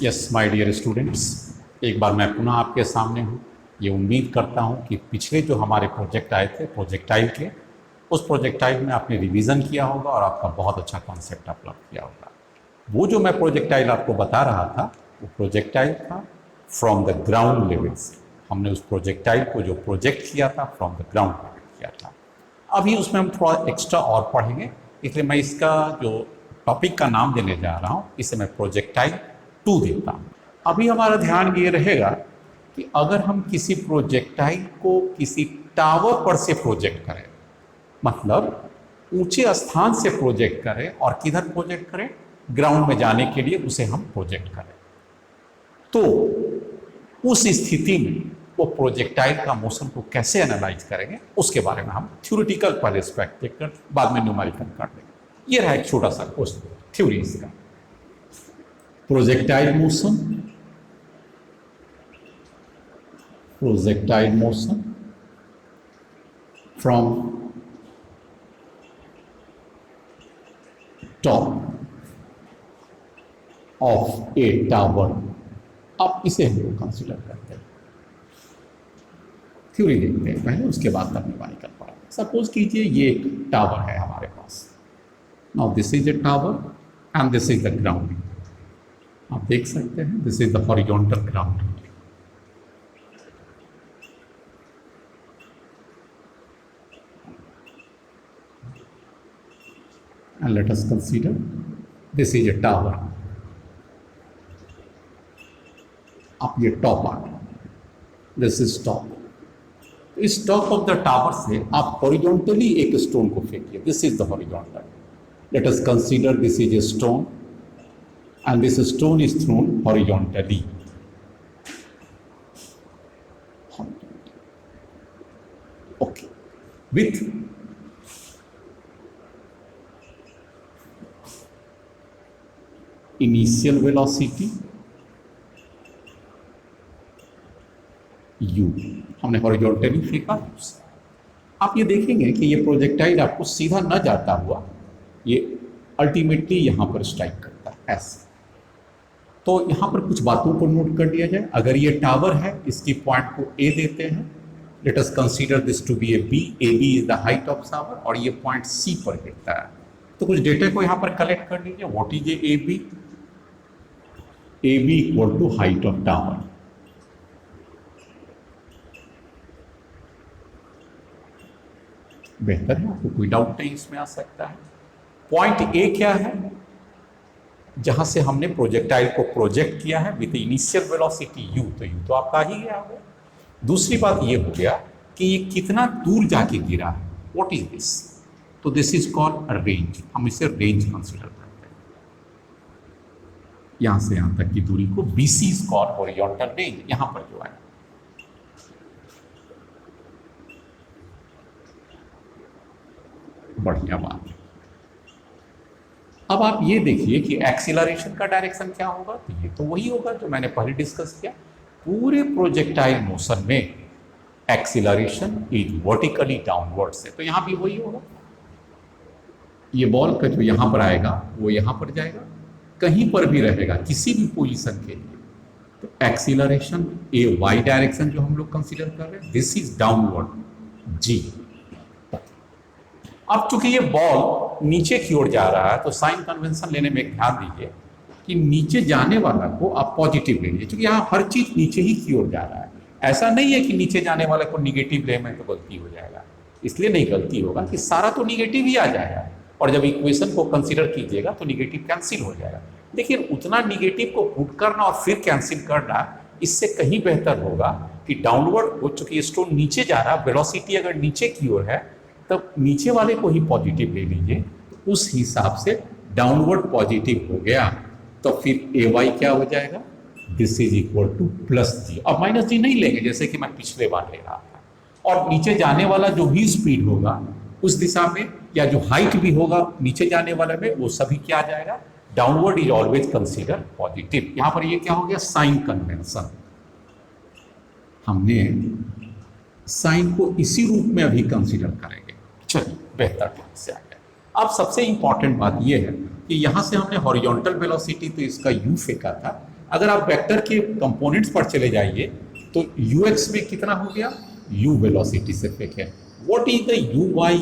Yes my dear students, एक बार मैं पुनः आपके सामने हूँ। ये उम्मीद करता हूँ कि पिछले जो हमारे प्रोजेक्ट आए थे प्रोजेक्टाइल के, उस प्रोजेक्टाइल में आपने रिवीजन किया होगा और आपका बहुत अच्छा कॉन्सेप्ट डेवलप किया होगा। वो जो मैं प्रोजेक्टाइल आपको बता रहा था वो प्रोजेक्टाइल था फ्रॉम द ग्राउंड लेवल से। हमने उस प्रोजेक्टाइल को जो प्रोजेक्ट किया था फ्रॉम द ग्राउंड लेवल किया था। अभी उसमें हम थोड़ा एक्स्ट्रा और पढ़ेंगे, इसलिए मैं इसका जो टॉपिक का नाम देने जा रहा हूँ इसे मैं प्रोजेक्टाइल 2 देता हूँ। अभी हमारा ध्यान ये रहेगा कि अगर हम किसी प्रोजेक्टाइल को किसी टावर पर से प्रोजेक्ट करें, मतलब ऊंचे स्थान से प्रोजेक्ट करें और किधर प्रोजेक्ट करें, ग्राउंड में जाने के लिए उसे हम प्रोजेक्ट करें, तो उस स्थिति में वो प्रोजेक्टाइल का मोशन को कैसे एनालाइज करेंगे उसके बारे में हम थ्योरेटिकल पहले एस्पेक्ट देखकर बाद में न्यूमेरिकल कर देंगे। ये रहा एक छोटा सा क्वेश्चन थ्योरी इसका। Projectile motion from top of A tower. अब इसे हम लोग कंसिडर करते हैं, थ्योरी देखते हैं पहले, उसके बाद तब न्यूमेरिकल पढ़ेंगे। सपोज कीजिए ये एक टावर है हमारे पास। Now this is a tower and this is the ground. आप देख सकते हैं this is the horizontal ground. And let us consider this is a tower. अब ये टॉप आ गया, दिस इज टॉप। इस टॉप ऑफ द टावर से आप हॉरिजॉन्टली एक स्टोन को फेंकिए, this is the horizontal. Let us consider this is a stone and this stone is thrown horizontally. Okay, with initial velocity u, हमने horizontally फेंका। आप ये देखेंगे कि ये प्रोजेक्टाइल आपको सीधा न जाता हुआ ये अल्टीमेटली यहाँ पर स्ट्राइक करता है ऐसे। तो यहाँ पर कुछ बातों को नोट कर लिया जाए। अगर ये टावर है, इसकी पॉइंट को a देते हैं, let us consider this to be A b, A B is the height of tower और ये पॉइंट c पर गिरता है। तो कुछ डेटा को यहाँ पर कलेक्ट कर लीजिए। What is A B? A B equal to height of tower. बेहतर है, आपको कोई डाउट नहीं इसमें आ सकता है। पॉइंट ए क्या है? जहां से हमने प्रोजेक्टाइल को प्रोजेक्ट किया है विद इनिशियल वेलोसिटी u, तो u तो आपका ही गया होगा। दूसरी बात ये हो गया कि ये कितना दूर जाके गिरा है, व्हाट इज दिस? तो this is called a range. हम इसे रेंज कंसिडर करते हैं। यहां से यहां तक की दूरी को BC is called horizontal range. यहां पर जो है बढ़िया बात है। अब आप ये देखिए कि एक्सीलरेशन का डायरेक्शन क्या होगा, तो ये तो वही होगा जो मैंने पहले डिस्कस किया। पूरे प्रोजेक्टाइल मोशन में एक्सीलरेशन इज वर्टिकली डाउनवर्ड से, तो यहां भी वही होगा। ये बॉल का जो यहां पर आएगा वो यहां पर जाएगा, कहीं पर भी रहेगा किसी भी पोजीशन के लिए। तो एक्सीलरेशन ए वाई डायरेक्शन जो हम लोग कंसीडर कर रहे हैं, दिस इज डाउनवर्ड g। अब चूंकि ये बॉल नीचे की ओर जा रहा है तो साइन कन्वेंशन लेने में एक ध्यान दीजिए कि नीचे जाने वाला को आप पॉजिटिव ले लीजिए, क्योंकि यहाँ हर चीज नीचे ही की ओर जा रहा है। ऐसा नहीं है कि नीचे जाने वाले को निगेटिव ले में तो गलती हो जाएगा, इसलिए नहीं गलती होगा कि सारा तो निगेटिव ही आ जाएगा और जब इक्वेशन को कंसिडर कीजिएगा तो निगेटिव कैंसिल हो जाएगा। लेकिन उतना निगेटिव को पुट करना और फिर कैंसिल करना, इससे कहीं बेहतर होगा कि डाउनवर्ड हो, चूंकि स्टोन नीचे जा रहा है, वेलोसिटी अगर नीचे की ओर है तब नीचे वाले को ही पॉजिटिव ले लीजिए, उस हिसाब से डाउनवर्ड पॉजिटिव हो गया तो फिर ए वाई क्या हो जाएगा, this is equal to plus g. अब माइनस जी नहीं लेंगे जैसे कि मैं पिछले बार ले रहा था। और नीचे जाने वाला जो भी स्पीड होगा उस दिशा में, या जो हाइट भी होगा नीचे जाने वाले में, वो सभी क्या आ जाएगा, downward is always consider positive. यहां पर ये क्या हो गया, साइन कन्वेंशन। हमने साइन को इसी रूप में अभी कंसीडर करेंगे। चलिए बेहतर ढंग से आ गया। अब सबसे इंपॉर्टेंट बात यह है कि यहां से हमने हॉरिजॉन्टल वेलोसिटी तो इसका u फेंका था, अगर आप वेक्टर के कंपोनेंट्स पर चले जाइए तो ux में कितना हो गया, u वेलोसिटी से फेंके, what is the uy,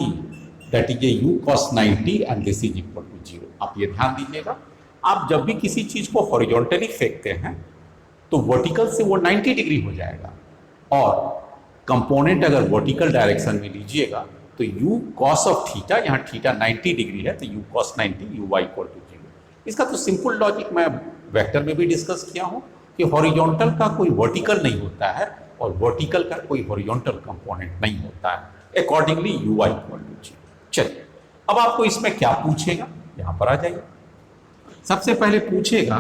that is a u cos 90 and this is equal to 0। आप ये ध्यान दीजिएगा, आप जब भी किसी चीज को हॉरिजॉन्टली फेंकते हैं तो वर्टिकल से वो 90 डिग्री हो जाएगा, और कंपोनेंट अगर वर्टिकल डायरेक्शन में लीजिएगा तो u cos ऑफ थीटा, यहाँ थीटा 90 डिग्री है तो u cos 90 uy equal to 0। इसका तो सिंपल लॉजिक मैं वेक्टर में भी डिस्कस किया हूँ कि हॉरिजॉन्टल का कोई वर्टिकल नहीं होता है और वर्टिकल का कोई हॉरिजॉन्टल कंपोनेंट नहीं होता है, अकॉर्डिंगली uy इक्वल टू 0। चलिए अब आपको इसमें क्या पूछेगा, यहाँ पर आ जाइए। सबसे पहले पूछेगा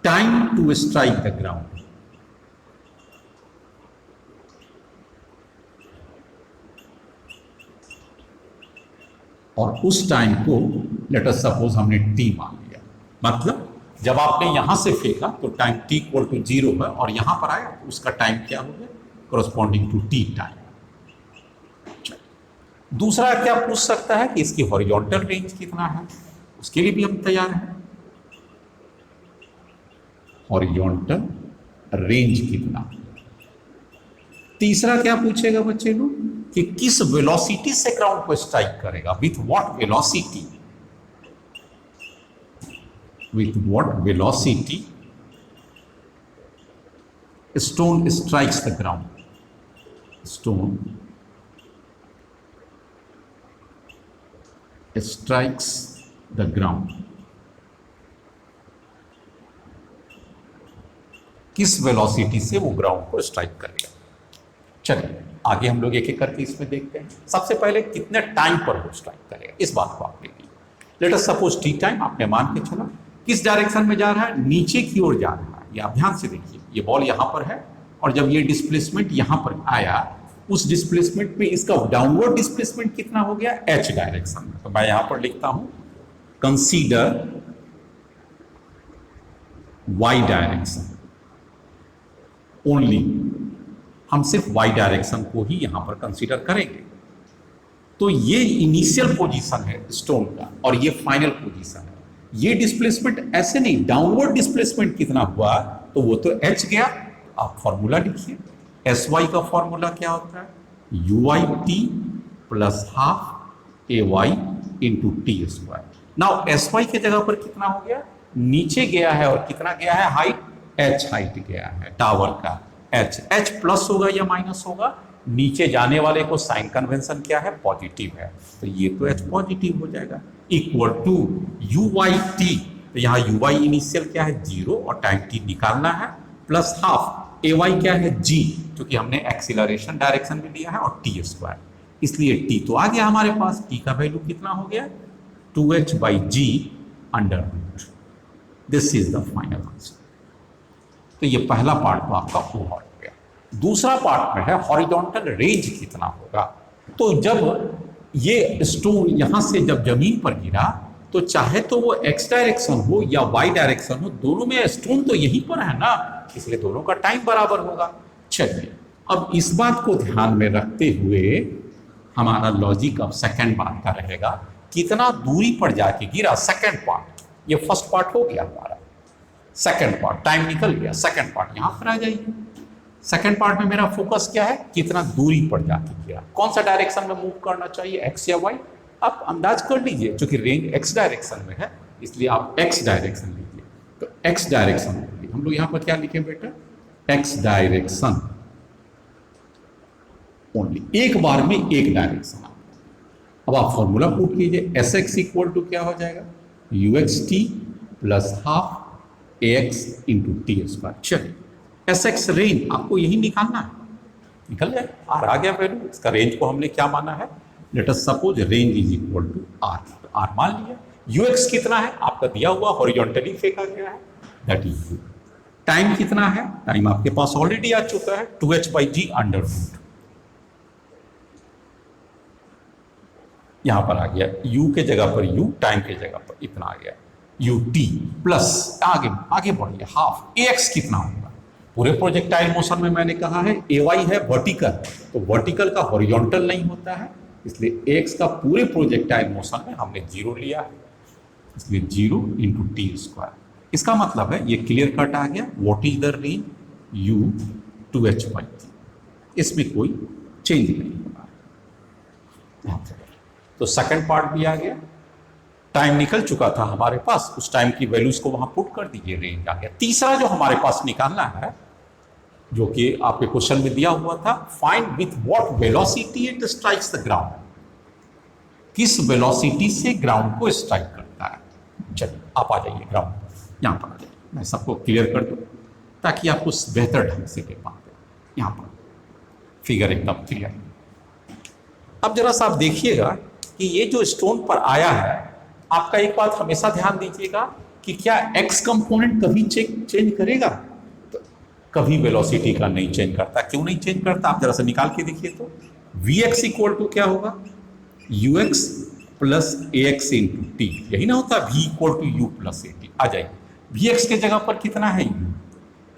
time to strike the ground, और उस टाइम को लेट अस सपोज हमने t मान लिया, मतलब जब आपने यहां से फेंका तो टाइम t इक्वल टू 0 है, और यहां पर आया तो उसका टाइम क्या हो गया, कोरस्पॉन्डिंग टू t टाइम। दूसरा क्या पूछ सकता है कि इसकी हॉरिजॉन्टल रेंज कितना है, उसके लिए भी हम तैयार हैं, हॉरिजॉन्टल रेंज कितना। तीसरा क्या पूछेगा बच्चे लोग कि किस वेलोसिटी से ग्राउंड को स्ट्राइक करेगा, with what velocity, with what velocity stone strikes the ground, stone strikes the ground, किस वेलोसिटी से वो ग्राउंड को स्ट्राइक करेगा। चलिए आगे हम लोग एक एक करके इसमें देखते हैं। सबसे पहले कितने टाइम पर वो स्ट्राइक करेगा, इस बात को आप देखिए। Late us suppose T time आपने मान के चला, किस डायरेक्शन में जा रहा है, नीचे की ओर जा रहा है। ये आप ध्यान से देखिए, ये बॉल यहां पर है और जब ये डिस्प्लेसमेंट यहां पर आया, उस डिस्प्लेसमेंट में इसका डाउनवर्ड डिस्प्लेसमेंट कितना हो गया, एच डायरेक्शन में। तो मैं यहां पर लिखता हूं कंसीडर वाई डायरेक्शन ओनली, हम सिर्फ वाई डायरेक्शन को ही यहां पर कंसीडर करेंगे। तो ये इनिशियल पोजीशन है स्टोन का और ये फाइनल पोजीशन है। ये डिस्प्लेसमेंट ऐसे नहीं, डाउनवर्ड डिस्प्लेसमेंट कितना हुआ तो वो तो एच गया। आप फॉर्मूला लिखिए, एस वाई का फॉर्मूला क्या होता है, u i t plus half A Y into T square. Now s y की जगह पर कितना हो गया, नीचे गया है और कितना गया है, हाइट, एच हाइट गया है टावर का, एच। एच प्लस होगा या माइनस होगा, नीचे जाने वाले को साइन कन्वेंशन क्या है, पॉजिटिव है, तो ये तो एच पॉजिटिव हो जाएगा, equal to you Y t. तो यहाँ यू वाई इनिशियल क्या है 0 और टाइम टी निकालना है, प्लस हाफ ए वाई क्या है जी, क्योंकि हमने एक्सीलरेशन डायरेक्शन में लिया है, और टी स्क्वायर, इसलिए टी तो आ गया हमारे पास। टी का वैल्यू कितना हो गया 2h by g under root. This is the final answer. तो ये पहला पार्ट तो आपका पूरा हो गया। दूसरा पार्ट में है हॉरिजॉन्टल रेंज कितना होगा। तो जब ये स्टोन यहां से जब जमीन पर गिरा तो चाहे तो वो एक्स डायरेक्शन हो या वाई डायरेक्शन हो, दोनों में स्टोन तो यहीं पर है ना, इसलिए दोनों का टाइम बराबर होगा। चलिए अब इस बात को ध्यान में रखते हुए हमारा लॉजिक अब सेकंड पार्ट का रहेगा, कितना दूरी पर जाके गिरा, सेकंड पार्ट। ये फर्स्ट पार्ट हो गया हमारा, सेकंड पार्ट टाइम निकल गया, सेकंड पार्ट यहां पर आ जाइए। सेकंड पार्ट में मेरा फोकस क्या है, कितना दूरी पर जाके गिरा, कौन सा डायरेक्शन में मूव करना चाहिए, एक्स या वाई। आप अंदाज कर लीजिए, क्योंकि रेंज एक्स डायरेक्शन में है इसलिए आप एक्स डायरेक्शन लीजिए। तो एक्स डायरेक्शन हम लोग यहां पर क्या लिखे बेटा, एक्स डायरेक्शन ओनली, एक बार में एक डायरेक्शन। अब आप फॉर्मूला पुट कीजिए, एस एक्स इक्वल टू क्या हो जाएगा, you X T plus half A x into T square. चलिए एस एक्स रेंज आपको यही निकालना है, निकल जाए, आर आ गया वैल्यू। इसका रेंज को हमने क्या माना है, let us suppose range is equal to R, तो आर मान लिया। यू एक्स कितना है आपका दिया हुआ, हॉरिजॉन्टली फेंका गया है, दैट इज यू। टाइम कितना है, टाइम आपके पास ऑलरेडी आ चुका है 2h by g under root, यहां पर आ गया, u के जगह पर u, टाइम के जगह पर इतना आ गया, यू टी प्लस आगे आगे बढ़िए हाफ ए एक्स कितना होगा। पूरे प्रोजेक्टाइल मोशन में मैंने कहा है ए वाई है वर्टिकल, तो वर्टिकल का हॉरिजॉन्टल नहीं होता है, इसलिए एक्स का पूरे प्रोजेक्टाइल मोशन में हमने 0 लिया है, इसलिए 0 इंटू टी स्क्वायर। इसका मतलब है ये क्लियर कट आ गया, what is the range u to h by t, इसमें कोई चेंज नहीं होगा। तो सेकंड पार्ट भी आ गया, टाइम निकल चुका था हमारे पास, उस टाइम की वैल्यूज को वहां पुट कर दीजिए, रेंज आ गया। तीसरा जो हमारे पास निकालना है, जो कि आपके क्वेश्चन में दिया हुआ था, find with what velocity it strikes the ground, किस वेलोसिटी से ग्राउंड को स्ट्राइक करता है। चलिए आप आ जाइए ग्राउंड पर, यहां पर आ जाइए, मैं सबको क्लियर कर दूं ताकि आपको बेहतर ढंग से दे पाते। यहां पर फिगर एकदम क्लियर। अब जरा सा आप देखिएगा कि ये जो स्टोन पर आया है, आपका एक बात हमेशा ध्यान दीजिएगा कि क्या एक्स कंपोनेंट कभी चेंज करेगा? तो कभी वेलोसिटी का नहीं चेंज करता। क्यों नहीं चेंज करता? आप जरा सा निकाल के देखिए तो वी एक्स इक्वल टू क्या होगा, u x plus a x into T, यही ना होता, v equal to you plus A t. आ जाइए, वी एक्स के जगह पर कितना है यू,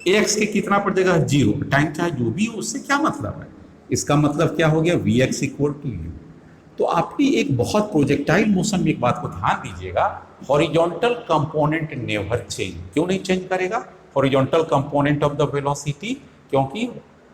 ए एक्स के कितना पर जगह है जीरो, टाइम चाहे जो भी, उससे क्या मतलब है? इसका मतलब क्या हो गया, v x equal to u. तो आपकी एक बहुत प्रोजेक्टाइल मोशन में एक बात को ध्यान दीजिएगा, हॉरिजॉन्टल कंपोनेंट नेवर चेंज। क्यों नहीं चेंज करेगा horizontal component of the velocity? क्योंकि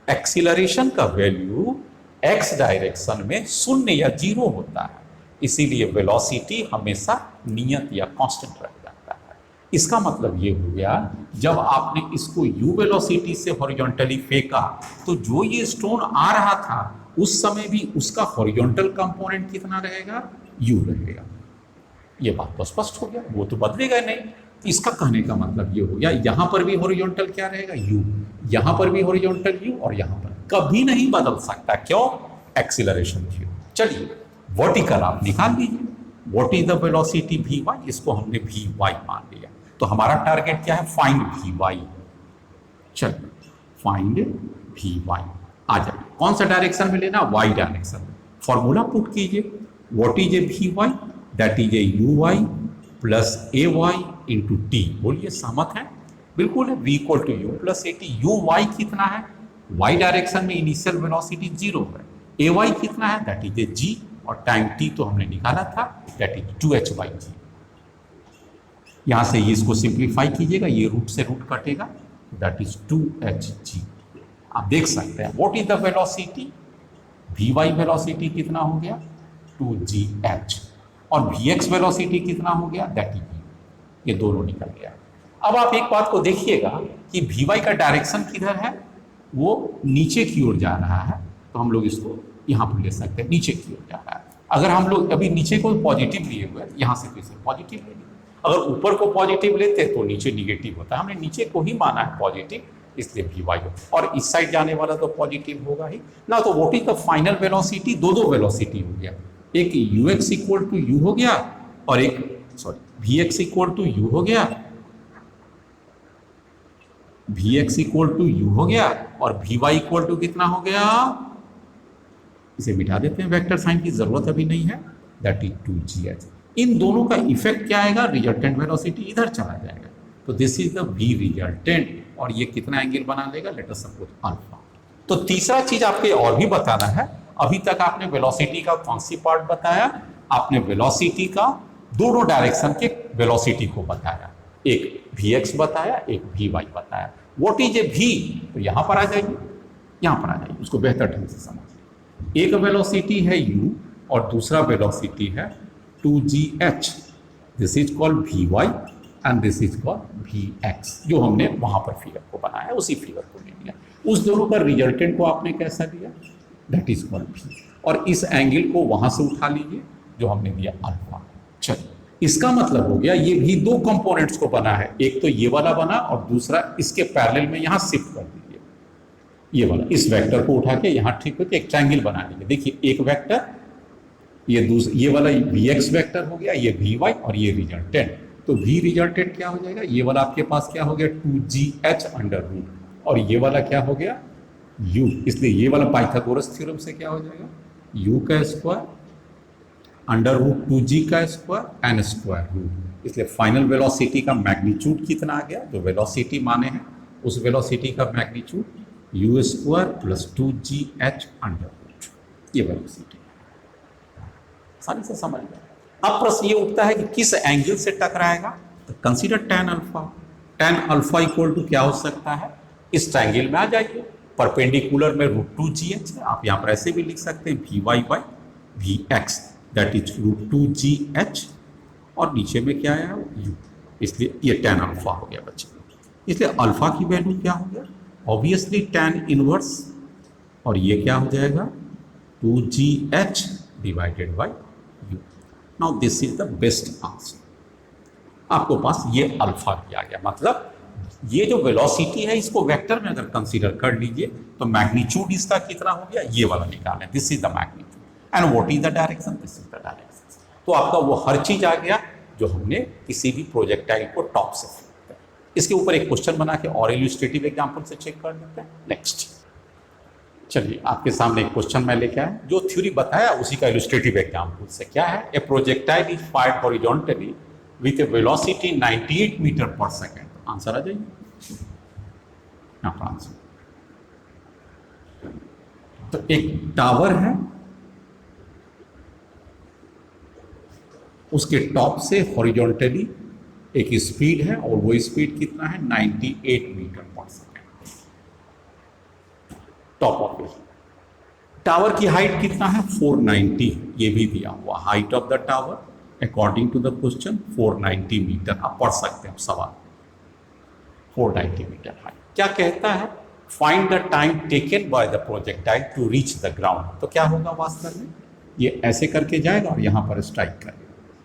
एक्सीलरेशन का वैल्यू एक्स डायरेक्शन में शून्य या जीरो होता है, इसीलिए वेलोसिटी हमेशा नियत या कांस्टेंट रह जाता है। इसका मतलब ये हो गया, जब आपने इसको u वेलोसिटी से हॉरिजॉन्टली फेंका, तो जो ये स्टोन आ रहा था उस समय भी उसका हॉरिजॉन्टल कंपोनेंट कितना रहेगा, u रहेगा। ये बात तो स्पष्ट हो गया, वो तो बदलेगा नहीं। इसका कहने का मतलब ये हो गया, यहां पर भी हॉरिजॉन्टल क्या रहेगा, u, यहां पर भी हॉरिजॉन्टल u, और यहां पर कभी नहीं बदल सकता। क्यों? एक्सीलरेशन थी। चलिए वर्टिकल आप निकाल दीजिए, what is the velocity v y, इसको हमने वी वाई मान लिया। तो हमारा टारगेट क्या है, फाइंड वी वाई। चलिए फाइंड वी वाई, आ जाइए, कौन सा डायरेक्शन में लेना, वाई डायरेक्शन। फॉर्मूला पुट कीजिए, what is a v y, that is a you Y plus A Y into t. बोलिए सहमत है? बिल्कुल है, we equal to you plus A t. You Y कितना है, वाई डायरेक्शन में इनिशियल वेलोसिटी जीरो है, ए वाई कितना है, दैट इज ए जी, और टाइम टी तो हमने निकाला था, दैट इज 2h बाई जी। यहां से ये इसको सिंप्लीफाई कीजिएगा, ये रूट से रूट कटेगा, दैट इज 2h जी। आप देख सकते हैं what is the velocity, v y velocity कितना हो गया, 2gh, और वी एक्स वेलोसिटी कितना हो गया, दैट इज यू। ये दोनों निकल गया। अब आप एक बात को देखिएगा कि वी वाई का डायरेक्शन किधर है, वो नीचे की ओर जा रहा है, तो हम लोग इसको यहाँ पर ले सकते हैं, नीचे की ओर जा रहा है। अगर हम लोग अभी नीचे को पॉजिटिव लिए हुए, यहाँ से तो इसे पॉजिटिव ले लिया। अगर ऊपर को पॉजिटिव लेते तो नीचे निगेटिव होता है, हमने नीचे को ही माना है पॉजिटिव, इसलिए वी वाई, और इस साइड जाने वाला तो पॉजिटिव होगा ही ना। तो what is the final velocity, दो वेलोसिटी हो गया, एक u x equal to u हो गया, और एक v x equal to u हो गया, v x equal to u हो गया, और वी वाई इक्वल टू कितना हो गया, इसे मिटा देते हैं, वेक्टर साइन की जरूरत अभी नहीं है, दैट इज 2gh। इन दोनों का इफेक्ट क्या आएगा, रिजल्टेंट वेलोसिटी इधर चला जाएगा, तो this is the v resultant, और ये कितना एंगल बना लेगा, लेट अस सपोज अल्फा। तो तीसरा चीज आपको और भी बताना है, अभी तक आपने वेलोसिटी का कौन सी पार्ट बताया, आपने वेलोसिटी का दोनों डायरेक्शन के वेलोसिटी को बताया, एक vx बताया, एक vy बताया। व्हाट इज ए v, तो यहां पर आ जाइए, यहां पर आ जाइए, उसको बेहतर ढंग से समझिए। एक वेलोसिटी है u और दूसरा वेलोसिटी है 2gh, this is called vy and this is called vx। जो हमने वहां पर फिगर को बनाया, उसी फिगर को ले लिया, उस दोनों का रिजल्टेंट को आपने कैसा लिया, दैट इज कॉल्ड v, और इस एंगल को वहां से उठा लीजिए जो हमने दिया अल्फा। चलिए इसका मतलब हो गया, ये भी दो कंपोनेंट्स को बना है, एक तो ये वाला बना और दूसरा इसके पैरेलल में यहां शिफ्ट कर दीजिए, ये वाला, इस वेक्टर को उठा के यहां ठीक होकर एक ट्रायंगल बना लीजिए। देखिए एक वेक्टर, ये वाला vx वेक्टर हो गया, ये vy, और ये रिजल्टेंट। तो v रिजल्टेंट क्या हो जाएगा, ये वाला आपके पास क्या हो गया, 2gh अंडर रूट, और ये वाला क्या हो गया, u, इसलिए ये वाला पाइथागोरस थ्योरम से क्या हो जाएगा, u का स्क्वायर अंडर रूट 2g का स्क्वायर एन स्क्वायर रूट। इसलिए फाइनल वेलोसिटी का मैग्नीट्यूड कितना आ गया, जो वेलोसिटी माने हैं उस वेलोसिटी का magnitude u square plus 2gh under root, ये वेलोसिटी आसानी से समझ गए। अब प्रश्न ये उठता है कि किस एंगल से टकराएगा, तो consider tan alpha. tan alpha equal to क्या हो सकता है, इस ट्रायंगल में आ जाइए, परपेंडिकुलर में √2gh है, आप यहाँ पर ऐसे भी लिख सकते हैं vy by vx that is √2gh, और नीचे में क्या आया u, इसलिए ये tan अल्फा हो गया बच्चे। इसलिए अल्फा की वैल्यू क्या हो गया, ऑब्वियसली tan इनवर्स, और ये क्या हो जाएगा 2gh divided by u। Now this is the best answer. आपको पास ये अल्फा भी आ गया, मतलब ये जो वेलोसिटी है इसको वेक्टर में अगर कंसीडर कर लीजिए तो मैग्नीट्यूड इसका कितना हो गया, ये वाला निकालें, this is the magnitude and what is the direction, this is the direction. तो आपका वो हर चीज आ गया जो हमने किसी भी प्रोजेक्टाइल को टॉप से फेंकते हैं। इसके ऊपर एक क्वेश्चन बना के और इलस्ट्रेटिव एग्जाम्पल से चेक कर लेते हैं। नेक्स्ट चलिए, आपके सामने एक क्वेश्चन मैं लेके आया, जो थ्योरी बताया उसी का इलस्ट्रेटिव एग्जाम्पल से। क्या है, a projectile is fired horizontally with a velocity 98 metre पर सेकेंड। आंसर आ जाइए यहाँ पर आंसर। तो एक टावर है, उसके टॉप से हॉरिजॉन्टली एक स्पीड है, और वो स्पीड कितना है 98 मीटर पर second, top of it. Tower की हाइट कितना है 490, ये भी दिया हुआ height of the tower according to the question 490 metre. आप पढ़ सकते हैं सवाल, 490 मीटर हाइट। क्या कहता है, find the time taken by the projectile to reach the ground. तो क्या होगा वास्तव में, ये ऐसे करके जाएगा और यहाँ पर स्ट्राइक करेगा।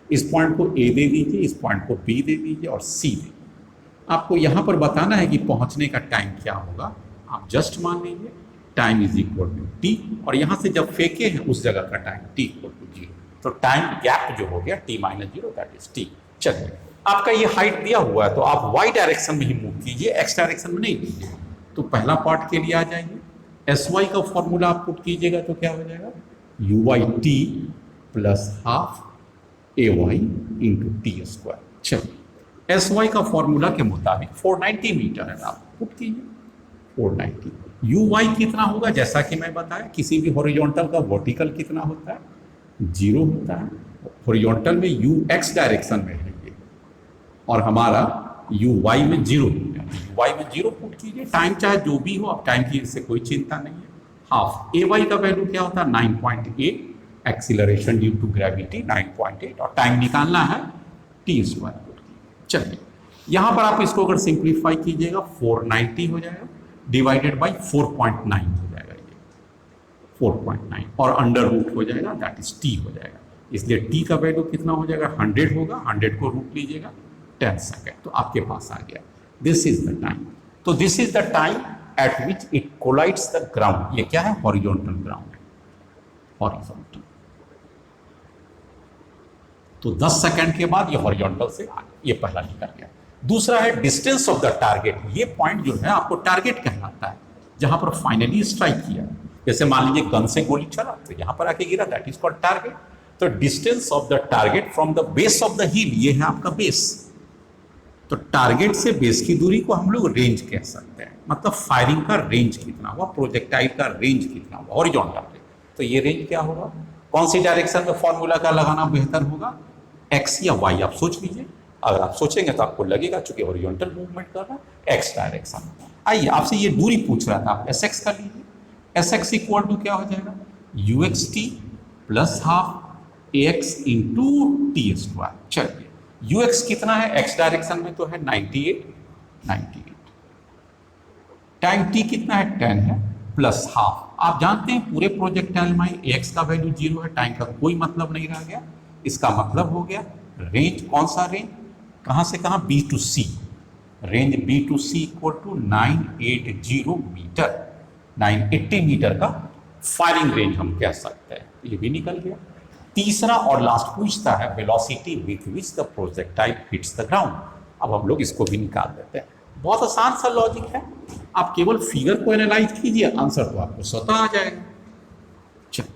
इस पॉइंट को ए दे दीजिए, इस पॉइंट को बी दे दीजिए और सी दे दीजिए। आपको यहाँ पर बताना है कि पहुँचने का टाइम क्या होगा। आप जस्ट मान लीजिए time is equal to T, और यहाँ से जब फेंके हैं उस जगह का टाइम टी इक्वल टू 0, तो टाइम गैप जो हो गया t minus 0 that is T. चलिए, आपका ये हाइट दिया हुआ है तो आप y डायरेक्शन में ही मूव कीजिए, x डायरेक्शन में नहीं कीजिए। तो पहला पार्ट के लिए आ जाइए, sy का फॉर्मूला आप पुट कीजिएगा तो क्या हो जाएगा uy_t plus half ay into T square. चलिए, sy का फॉर्मूला के मुताबिक 490 मीटर है, आप पुट कीजिए 490। uy कितना होगा, जैसा कि मैं बताया किसी भी हॉरिजॉन्टल का वर्टिकल कितना होता है 0 होता है, हॉरिजॉन्टल में ux डायरेक्शन में है ये, और हमारा uy में 0 होगा। uy में 0 पुट कीजिए, टाइम चाहे जो भी हो, अब टाइम की इससे कोई चिंता नहीं है। हाफ ay का वैल्यू क्या होता है 9.8, एक्सीलरेशन ड्यू टू ग्रेविटी 9.8, और टाइम निकालना है टी स्क्वायर पुट कीजिए। चलिए, यहाँ पर आप इसको अगर सिंप्लीफाई कीजिएगा 490 हो जाएगा डिवाइडेड बाई 4.9 हो जाएगा, ये 4.9 और अंडर रूट हो जाएगा दैट इज टी हो जाएगा। इसलिए टी का वैल्यू कितना हो जाएगा 100 होगा, 100 को रूट लीजिएगा 10 सेकेंड, तो आपके पास आ गया दिस इज द टाइम। तो this is the time at which it collides the ground. ये क्या है, हॉरिजॉन्टल ग्राउंड, हॉरिजॉन्टल। तो 10 सेकेंड के बाद ये हॉरिजॉन्टल से आ गया, ये पहला निकल गया। दूसरा है डिस्टेंस ऑफ द टारगेट। ये पॉइंट जो है आपको टारगेट कहलाता है, जहां पर फाइनली स्ट्राइक किया। जैसे मान लीजिए गन से गोली चला तो यहां पर आके गिरा, दैट इज कॉल्ड टारगेट। तो distance of the target from the base of the हिल, ये है आपका बेस। तो टारगेट से बेस की दूरी को हम लोग रेंज कह सकते हैं, मतलब फायरिंग का रेंज कितना हुआ, प्रोजेक्टाइल का रेंज कितना हुआ हॉरिजॉन्टल पे। तो ये रेंज क्या होगा, कौन सी डायरेक्शन में फॉर्मूला का लगाना बेहतर होगा, एक्स या वाई, आप सोच लीजिए। अगर आप सोचेंगे तो आपको लगेगा चूंकि हॉरिजॉन्टल मूवमेंट कर रहा है एक्स डायरेक्शन। आइए, आपसे ये दूरी पूछ रहा था, आप एस एक्स कर लीजिए। एस एक्स इक्वल टू क्या हो जाएगा you X T plus half A x into T square. चलिए, यू एक्स कितना है, एक्स डायरेक्शन में तो है 98, टाइम टी कितना है 10 है, प्लस हाफ। आप जानते हैं पूरे प्रोजेक्टाइल में एक्स का वैल्यू 0 है, टाइम का कोई मतलब नहीं रह गया। इसका मतलब हो गया रेंज, कौन सा रेंज, कहां से कहां, B to C. Range B to C equal to 980 metre, 980 metre का फायरिंग रेंज हम कह सकते हैं। ये भी निकल गया। तीसरा और लास्ट पूछता है velocity with which the projectile hits the ground. अब हम लोग इसको भी निकाल देते हैं, बहुत आसान सा लॉजिक है। आप केवल फिगर को एनालाइज कीजिए, आंसर तो आपको स्वतः आ जाएगा। चलिए,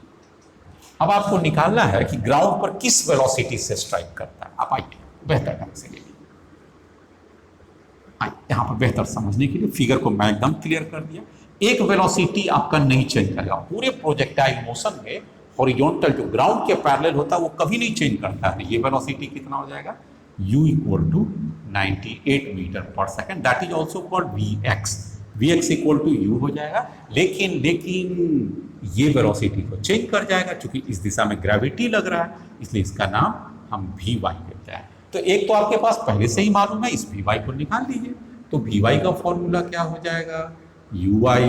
अब आपको निकालना है कि ग्राउंड पर किस वेलोसिटी से स्ट्राइक करता है। आप आइए बेहतर ढंग से ले लीजिए, यहां पर बेहतर समझने के लिए फिगर को मैं एकदम क्लियर कर दिया। एक वेलोसिटी आपका नहीं चेंज करेगा पूरे प्रोजेक्टाइल मोशन में। हॉरिजॉन्टल जो ग्राउंड के पैरेलल होता है वो कभी नहीं चेंज करता है। ये वेलोसिटी कितना हो जाएगा, u इक्वल टू 98 मीटर पर second, that is also called Vx। Vx equal to u हो जाएगा, लेकिन ये वेलोसिटी को चेंज कर जाएगा, क्योंकि इस दिशा में ग्रेविटी लग रहा है, इसलिए इसका नाम हम Vy देते हैं। तो एक तो आपके पास पहले से ही मालूम है, इस Vy को निकाल लीजिए। तो Vy का फॉर्मूला क्या हो जाएगा, uy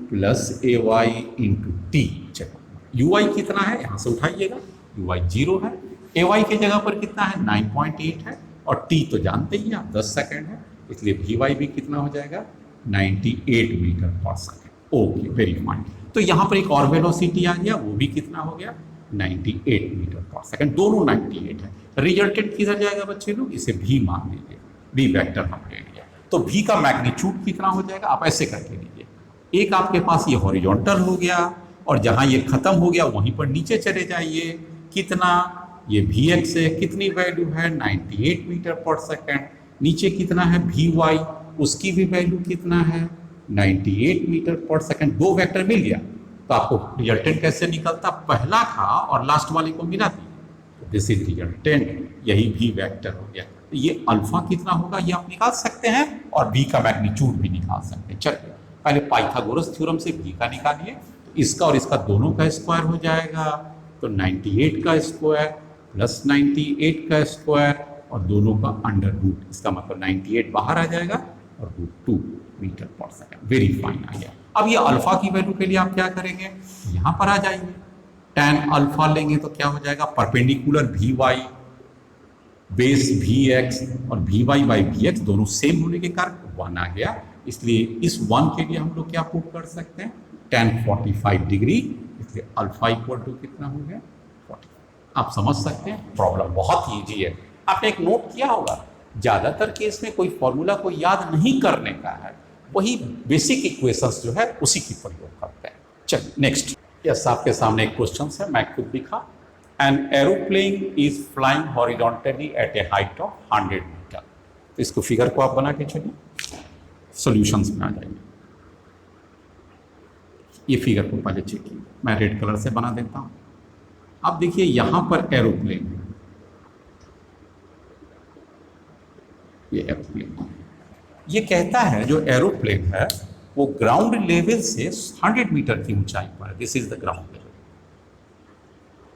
plus ay into T. चलो uy कितना है यहाँ से उठाइएगा, uy 0 है, ay की जगह पर कितना है 9.8 है, और t तो जानते ही आप 10 सेकेंड है, इसलिए Vy भी कितना हो जाएगा 98 मीटर पर सेकेंड। Okay, very fine. तो यहाँ पर एक और वेलोसिटी आ गया, वो भी कितना हो गया 98 मीटर पर सेकेंड, दोनों 98 है। रिजल्टेंट किधर जाएगा बच्चे लोग, इसे v मान लीजिए, v वेक्टर हम ले लिया। तो v का मैग्नीट्यूड कितना हो जाएगा, आप ऐसे करके लीजिए, एक आपके पास ये हॉरिजॉन्टल हो गया, और जहाँ ये खत्म हो गया वहीं पर नीचे चले जाइए, कितना, ये Vx है, कितनी वैल्यू है 98 मीटर पर सेकेंड, नीचे कितना है Vy, उसकी भी वैल्यू कितना है 98 मीटर पर सेकेंड। दो वेक्टर मिल गया, तो आपको रिजल्टेंट कैसे निकलता, पहला था और लास्ट वाले को मिला दी, दिस इज रिजल्टेंट, यही v वेक्टर हो गया। तो ये अल्फा कितना होगा ये आप निकाल सकते हैं, और v का मैग्नीट्यूड भी निकाल सकते हैं। चलिए पहले पाइथागोरस थ्योरम से v का निकालिए, तो इसका और इसका दोनों का स्क्वायर हो जाएगा, तो 98 का स्क्वायर प्लस 98 का स्क्वायर और दोनों का अंडर रूट, इसका मतलब 98 बाहर आ जाएगा और √2 मीटर पर सेकेंड। वेरी फाइन आ गया। अब ये अल्फा की वैल्यू के लिए आप क्या करेंगे, यहाँ पर आ जाइए, tan अल्फा लेंगे तो क्या हो जाएगा, परपेंडिकुलर Vy बेस Vx और Vy बाई Vx दोनों सेम होने के कारण 1 आ गया, इसलिए इस 1 के लिए हम लोग क्या पुट कर सकते हैं tan 45 डिग्री, इसलिए अल्फा इक्वल टू कितना हो गया 45। आप समझ सकते हैं, प्रॉब्लम बहुत ईजी है। आपने एक नोट किया होगा, ज़्यादातर केस में कोई फॉर्मूला को याद नहीं करने का है, वही बेसिक इक्वेशंस जो है उसी की प्रयोग करते हैं। चलिए नेक्स्ट, यस आपके सामने एक क्वेश्चन है, मैं खुद लिखा, an aeroplane is flying horizontally at a height of 100 metre. तो इसको फिगर को आप बना के चलिए, सॉल्यूशंस में आ जाइए। ये फिगर को पहले चेकिए, मैं रेड कलर से बना देता हूँ। अब देखिए यहाँ पर एरोप्लेन है, ये एरोप्लेन, ये कहता है जो एरोप्लेन है वो ग्राउंड लेवल से 100 मीटर की ऊंचाई पर है, this is the ground level,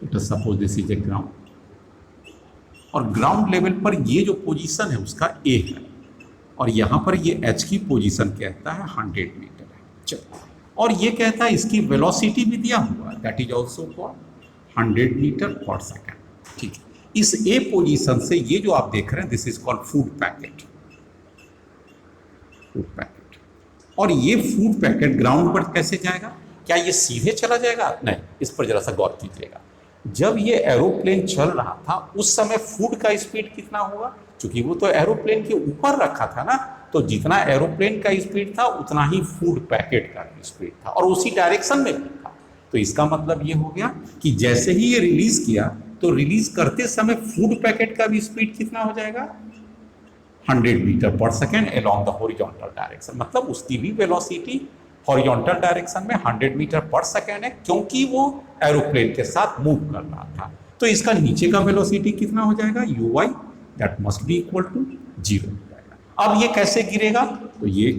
it is suppose this is A ground, और ग्राउंड लेवल पर ये जो पोजीशन है उसका ए है, और यहाँ पर ये एच की पोजीशन कहता है 100 मीटर है। चलो, और ये कहता है इसकी वेलोसिटी भी दिया हुआ है, that is also called 100 metre पर सेकेंड। ठीक है, इस ए पोजीशन से ये जो आप देख रहे हैं this is called food packet, food packet, और ये फूड पैकेट ग्राउंड पर कैसे जाएगा, क्या ये सीधे चला जाएगा, नहीं, इस पर जरा सा गौर कीजिएगा। जब ये एरोप्लेन चल रहा था उस समय फूड का स्पीड कितना होगा, क्योंकि वो तो एरोप्लेन के ऊपर रखा था ना, तो जितना एरोप्लेन का स्पीड था उतना ही फूड पैकेट का भी स्पीड था, और उसी डायरेक्शन में भी था। तो इसका मतलब ये हो गया कि जैसे ही ये रिलीज किया तो रिलीज करते समय फूड पैकेट का भी स्पीड कितना हो जाएगा 100 मीटर पर second along the horizontal direction, मतलब उसकी भी वेलोसिटी हॉरिजॉन्टल डायरेक्शन में 100 मीटर पर सेकेंड है, क्योंकि वो एरोप्लेन के साथ मूव कर रहा था। तो इसका नीचे का वेलोसिटी कितना हो जाएगा uy, that must be equal to 0 हो जाएगा। अब ये कैसे गिरेगा, तो ये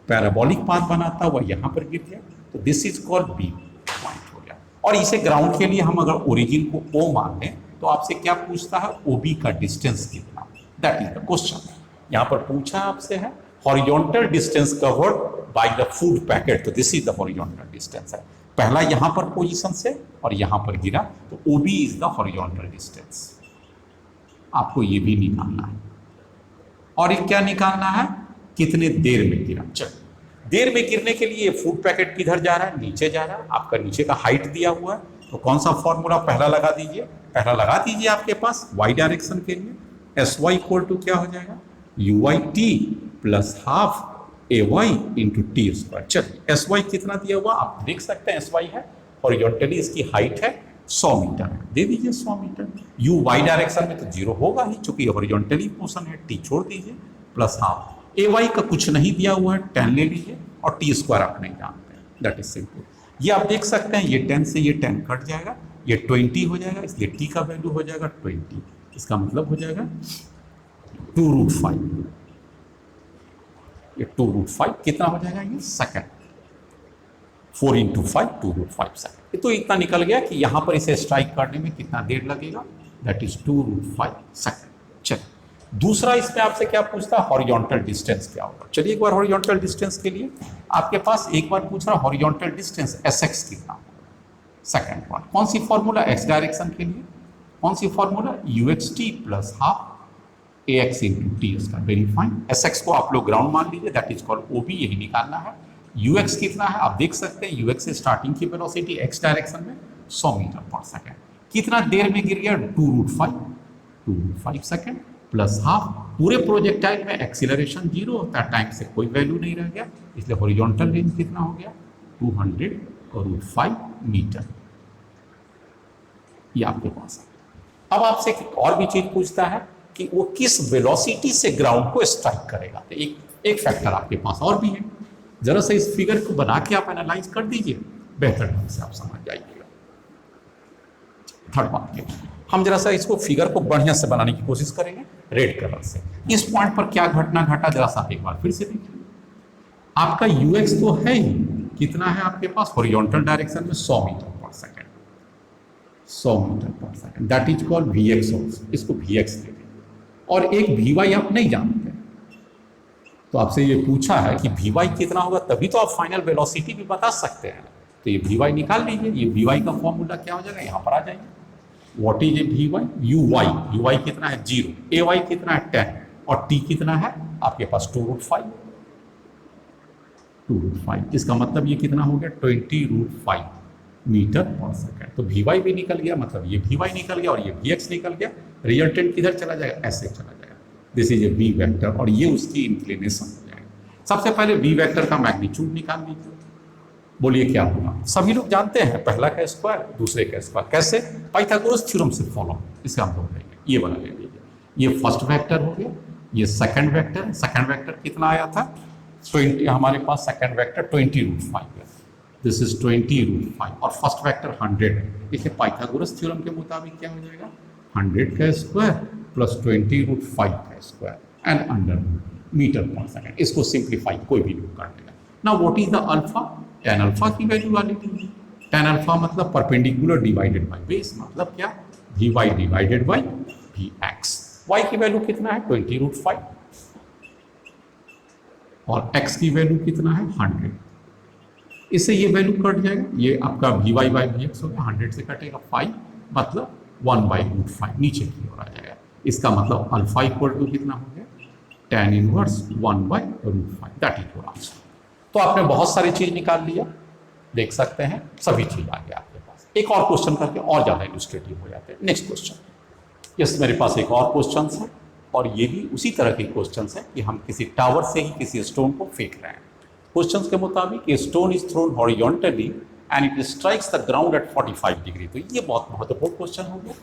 पैराबोलिक पाथ बनाता हुआ यहाँ पर गिर गया, तो this is called B point हो गया। और इसे ग्राउंड के लिए हम अगर ओरिजिन को O मान लें तो आपसे क्या पूछता है, OB का डिस्टेंस कितना, दैट इज द क्वेश्चन। यहाँ पर पूछा आपसे है horizontal distance covered by the food packet, तो this is the horizontal distance है। पहला यहाँ पर पोजीशन से और यहाँ पर गिरा, तो OB is the horizontal distance. आपको ये भी निकालना है, और ये क्या निकालना है, कितने देर में गिरा। चलो, देर में गिरने के लिए फूड पैकेट किधर जा रहा है, नीचे जा रहा है, आपका नीचे का हाइट दिया हुआ है, तो कौन सा फॉर्मूला पहला लगा दीजिए, पहला लगा दीजिए आपके पास y डायरेक्शन के लिए, sy इक्वल टू क्या हो जाएगा uy_t plus half ay into T square. चलिए sy कितना दिया हुआ आप देख सकते हैं, sy है हॉरिजॉन्टली, इसकी हाइट है 100 मीटर है, दे दीजिए 100 मीटर। y डायरेक्शन में तो 0 होगा ही, चूंकि हॉरिजॉन्टली पोर्शन है, t छोड़ दीजिए, प्लस हाफ ay का कुछ नहीं दिया हुआ है, 10 ले लीजिए, और टी स्क्वायर आप नहीं जानते हैं, दैट इज सिंपल। ये आप देख सकते हैं, ये 10 से ये 10 कट जाएगा, ये 20 हो जाएगा, इसलिए t का वैल्यू हो जाएगा 20, इसका मतलब हो जाएगा 2√5, ये 2√5 कितना हो जाएगा, ये सेकंड, 4 × 5 2√5 सेकंड। तो इतना निकल गया कि यहां पर इसे स्ट्राइक करने में कितना देर लगेगा, दैट इज 2√5 सेकंड। चलिए दूसरा इसमें आपसे क्या पूछता है, हॉरिजॉन्टल डिस्टेंस क्या होगा। चलिए एक बार हॉरिजॉन्टल डिस्टेंस के लिए आपके पास एक बार पूछ रहा हॉरिजॉन्टल डिस्टेंस SX कितना होगा। सेकंड वन, कौन सी फॉर्मूला, x डायरेक्शन के लिए कौन सी formula, UXT plus half AX into t, इसका वेरी फाइन। SX को आप लोग ग्राउंड मान लीजिए, दैट इज कॉल्ड OB, यही निकालना है। UX कितना है आप देख सकते हैं, UX से स्टार्टिंग की वेलोसिटी x डायरेक्शन में 100 मीटर पर सेकंड, कितना देर में गिर गया, 2√5 सेकंड प्लस हाफ। पूरे प्रोजेक्टाइल में एक्सीलरेशन 0 होता है, टाइम से कोई वैल्यू नहीं रह गया, इसलिए हॉरिजॉन्टल रेंज कितना हो गया, 200√5 मीटर। ये आपके पास है। अब आपसे और भी चीज पूछता है कि वो किस वेलोसिटी से ग्राउंड को स्ट्राइक करेगा। तो एक फैक्टर आपके पास और भी है, जरा सा इस फिगर को बना के आप एनालाइज कर दीजिए, बेहतर ढंग से आप समझ जाइएगा। थर्ड बात, हम जरा सा इसको फिगर को बढ़िया से बनाने की कोशिश करेंगे रेड कलर से। इस पॉइंट पर क्या घटना घटा, जरा सा एक बार फिर से देखिए। आपका UX तो है ही, कितना है आपके पास, हॉरिजॉन्टल डायरेक्शन में 100 मीटर पर सेकंड, 100 मीटर पर second, that is called VX also, इसको VX ले लें। और एक VY आप नहीं जानते, तो आपसे ये पूछा है कि VY कितना होगा, तभी तो आप फाइनल वेलोसिटी भी बता सकते हैं। तो ये VY निकाल लीजिए, ये VY का फॉर्मूला क्या हो जाएगा, यहाँ पर आ जाइए। What is A VY, UY कितना है 0, AY कितना है 10 और T कितना है आपके पास 2√5, इसका मतलब ये कितना हो गया 20√5 मीटर पर सेकंड। तो VY भी निकल गया, मतलब ये VY निकल गया और ये VX निकल गया। रिजल्टेंट किधर चला जाएगा, ऐसे चला जाएगा, this is A V vector और ये उसकी इंक्लिनेशन हो जाएगा। सबसे पहले V वेक्टर का मैग्नीट्यूड निकाल लीजिए, बोलिए क्या होगा। सभी लोग जानते हैं, पहला का स्क्वायर दूसरे का स्क्वायर, कैसे, पाइथागोरस थ्योरम से फॉलो, इसे हम लोग लेंगे, ये वाला ले लीजिए। ये फर्स्ट वेक्टर हो गया, ये सेकंड वेक्टर है, सेकंड वेक्टर कितना आया था 20, हमारे पास सेकंड वेक्टर 20√5 है, दिस इज 20√5 और फर्स्ट वेक्टर 100 है। देखिए पाइथागोरस थ्योरम के मुताबिक क्या हो जाएगा, 100 का स्क्वायर प्लस 20√5 का स्क्वायर एंड अंडर मीटर पर सेकंड। इसको सिंप्लीफाई कोई भी लोग कर देगा। Now what is the alpha, tan alpha की वैल्यू वाली लीजिए। tan अल्फा मतलब परपेंडिकुलर डिवाइडेड बाय बेस, मतलब क्या, Vy divided by Vx। y की वैल्यू कितना है 20√5 और x की वैल्यू कितना है 100। इससे ये वैल्यू कट जाएगा, ये आपका Vy बाय Vx हो गया, 100 से कटेगा 5 मतलब 1/√5 नीचे की ओर आ जाएगा। इसका मतलब अल्फा इक्वल टू कितना हो गया, tan inverse 1/√5, that is your answer. तो आपने बहुत सारी चीज निकाल लिया, देख सकते हैं सभी चीज आ गया आपके पास। एक और क्वेश्चन करके और ज्यादा इलस्ट्रेटिव हो जाते हैं। नेक्स्ट क्वेश्चन, यस मेरे पास एक और क्वेश्चन है और ये भी उसी तरह के क्वेश्चन है कि हम किसी टावर से ही किसी स्टोन को फेंक रहे हैं। क्वेश्चन के मुताबिक a stone is thrown horizontally and it strikes the ground at 45 degree. तो ये बहुत महत्वपूर्ण क्वेश्चन हो गया,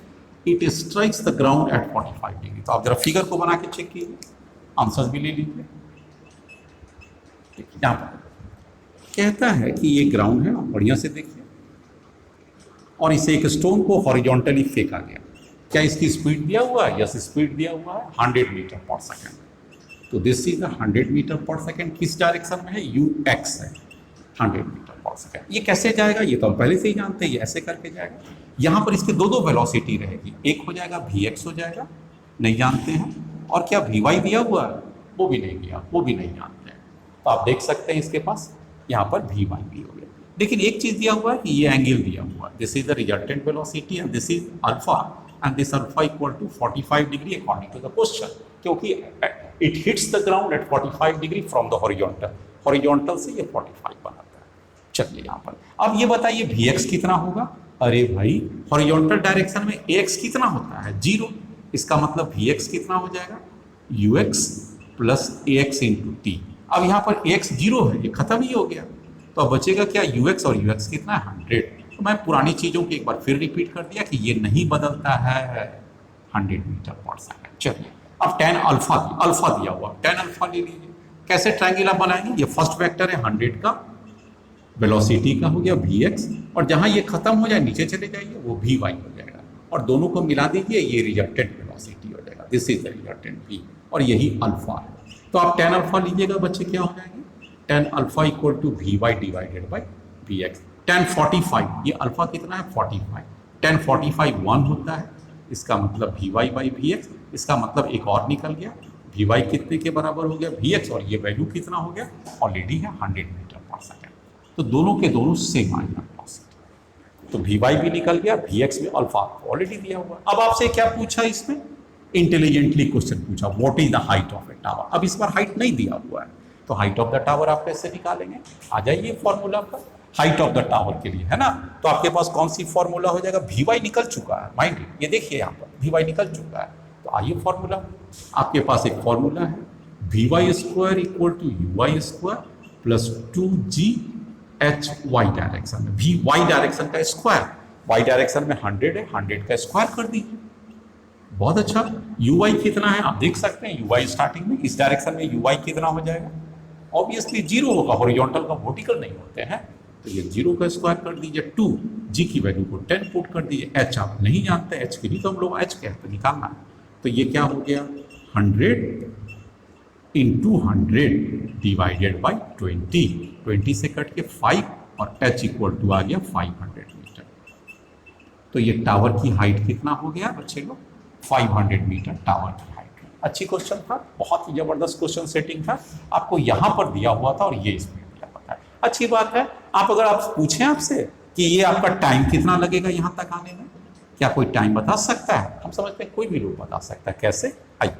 it strikes the ground at 45 degree. तो आप जरा फिगर को बना के चेक कीजिए, आंसर भी ले लीजिए। यहाँ पर कहता है कि ये ग्राउंड है, आप बढ़िया से देखिए, और इसे एक स्टोन को हॉरिजॉन्टली फेंका गया। क्या इसकी स्पीड दिया हुआ है, यस स्पीड दिया हुआ है 100 मीटर पर सेकेंड। तो दिस इज 100 मीटर पर सेकेंड, किस डायरेक्शन में है, UX है, 100 मीटर पर सेकेंड। ये कैसे जाएगा, ये तो हम पहले से ही जानते हैं, ये ऐसे करके जाएगा। यहाँ पर इसके दो वेलोसिटी रहेगी, एक हो जाएगा Vx हो जाएगा, नहीं जानते हैं, और क्या Vy दिया हुआ है, वो भी नहीं दिया, वो भी नहीं जानते हैं। तो आप देख सकते हैं इसके पास यहाँ पर Vy भी हो गया। लेकिन एक चीज दिया हुआ है कि ये एंगल दिया हुआ है, this is the resultant velocity and this is alpha and this alpha equal to 45 degree according to the question, क्योंकि it hits the ground at 45 degree from the horizontal, horizontal से ये 45 बनाता है। चलिए यहाँ पर अब ये बताइए Vx कितना होगा। अरे भाई हॉरिजॉन्टल डायरेक्शन में Ax कितना होता है 0, इसका मतलब Vx कितना हो जाएगा Ux plus Ax into T. अब यहाँ पर Ax 0 है, ये खत्म ही हो गया, तो अब बचेगा क्या Ux, और Ux कितना है 100। तो मैं पुरानी चीज़ों को एक बार फिर रिपीट कर दिया कि ये नहीं बदलता है 100 मीटर पर सेकंड। चलिए अब tan अल्फा दिया हुआ, tan अल्फा ले लीजिए। कैसे ट्रायंगल आप बनाएंगे, ये फर्स्ट वेक्टर है 100 का, वेलोसिटी का हो गया Vx, और जहाँ ये खत्म हो जाए नीचे चले जाइए वो Vy हो जाएगा, और दोनों को मिला दीजिए, ये रिजल्टेंट वेलोसिटी हो जाएगा, this is the resultant V। और यही अल्फा है। तो आप टेन अल्फा लीजिएगा बच्चे, क्या हो जाएंगे, tan alpha equal to V Y divided by we X. Tan 45, ये अल्फा कितना है 45, टेन 45 1 होता है, इसका मतलब V Y by we X. इसका मतलब एक और निकल गया, वी वाई कितने के बराबर हो गया वी एक्स, और ये वैल्यू कितना हो गया ऑलरेडी है 100 मीटर पर सेकेंड। तो दोनों के दोनों सेम आएगा वेलोसिटी। तो वी वाई भी निकल गया, वी एक्स में अल्फा ऑलरेडी दिया हुआ। अब आपसे क्या पूछा इसमें, इंटेलिजेंटली क्वेश्चन पूछा, what is the height of A tower. अब इस बार हाइट नहीं दिया हुआ है, तो हाइट ऑफ द टावर आप कैसे निकालेंगे, आ जाइए फॉर्मूला पर हाइट ऑफ द टावर के लिए, है ना। तो आपके पास कौन सी फॉर्मूला हो जाएगा, वी वाई निकल चुका है, माइंड ये देखिए यहाँ पर वी वाई निकल चुका है। तो आइए फॉर्मूला, आपके पास एक फॉर्मूला है, V Y square equal to you Y square plus 2g H Y direction में, वी वाई डायरेक्शन का स्क्वायर, वाई डायरेक्शन में 100 है, 100 का स्क्वायर कर दीजिए। बहुत अच्छा, यू वाई कितना है आप देख सकते हैं, यू वाई स्टार्टिंग में इस डायरेक्शन में यू वाई कितना हो जाएगा, ऑब्वियसली 0 होगा, हॉरिजॉन्टल का वर्टिकल नहीं होते हैं, तो ये 0 का स्क्वायर कर दीजिए। 2 जी की वैल्यू को 10 पुट कर दीजिए, एच आप नहीं जानते, एच के लिए तो हम लोग एच कहते निकालना है। तो ये क्या हो गया 100 इंटू 100 डिवाइडेड बाई 20 से कट के 5 और एच इक्वल टू आ गया 500 मीटर। तो ये टावर की हाइट कितना हो गया बच्चे लोग, 500 मीटर टावर की हाइट। अच्छी क्वेश्चन था, बहुत ही जबरदस्त क्वेश्चन सेटिंग था, आपको यहाँ पर दिया हुआ था और ये इसमें दिया हुआ था। अच्छी बात है, आप अगर आप पूछें आपसे कि ये आपका टाइम कितना लगेगा यहाँ तक आने में, क्या कोई टाइम बता सकता है, हम समझते हैं कोई भी लोग बता सकता है, कैसे, आइए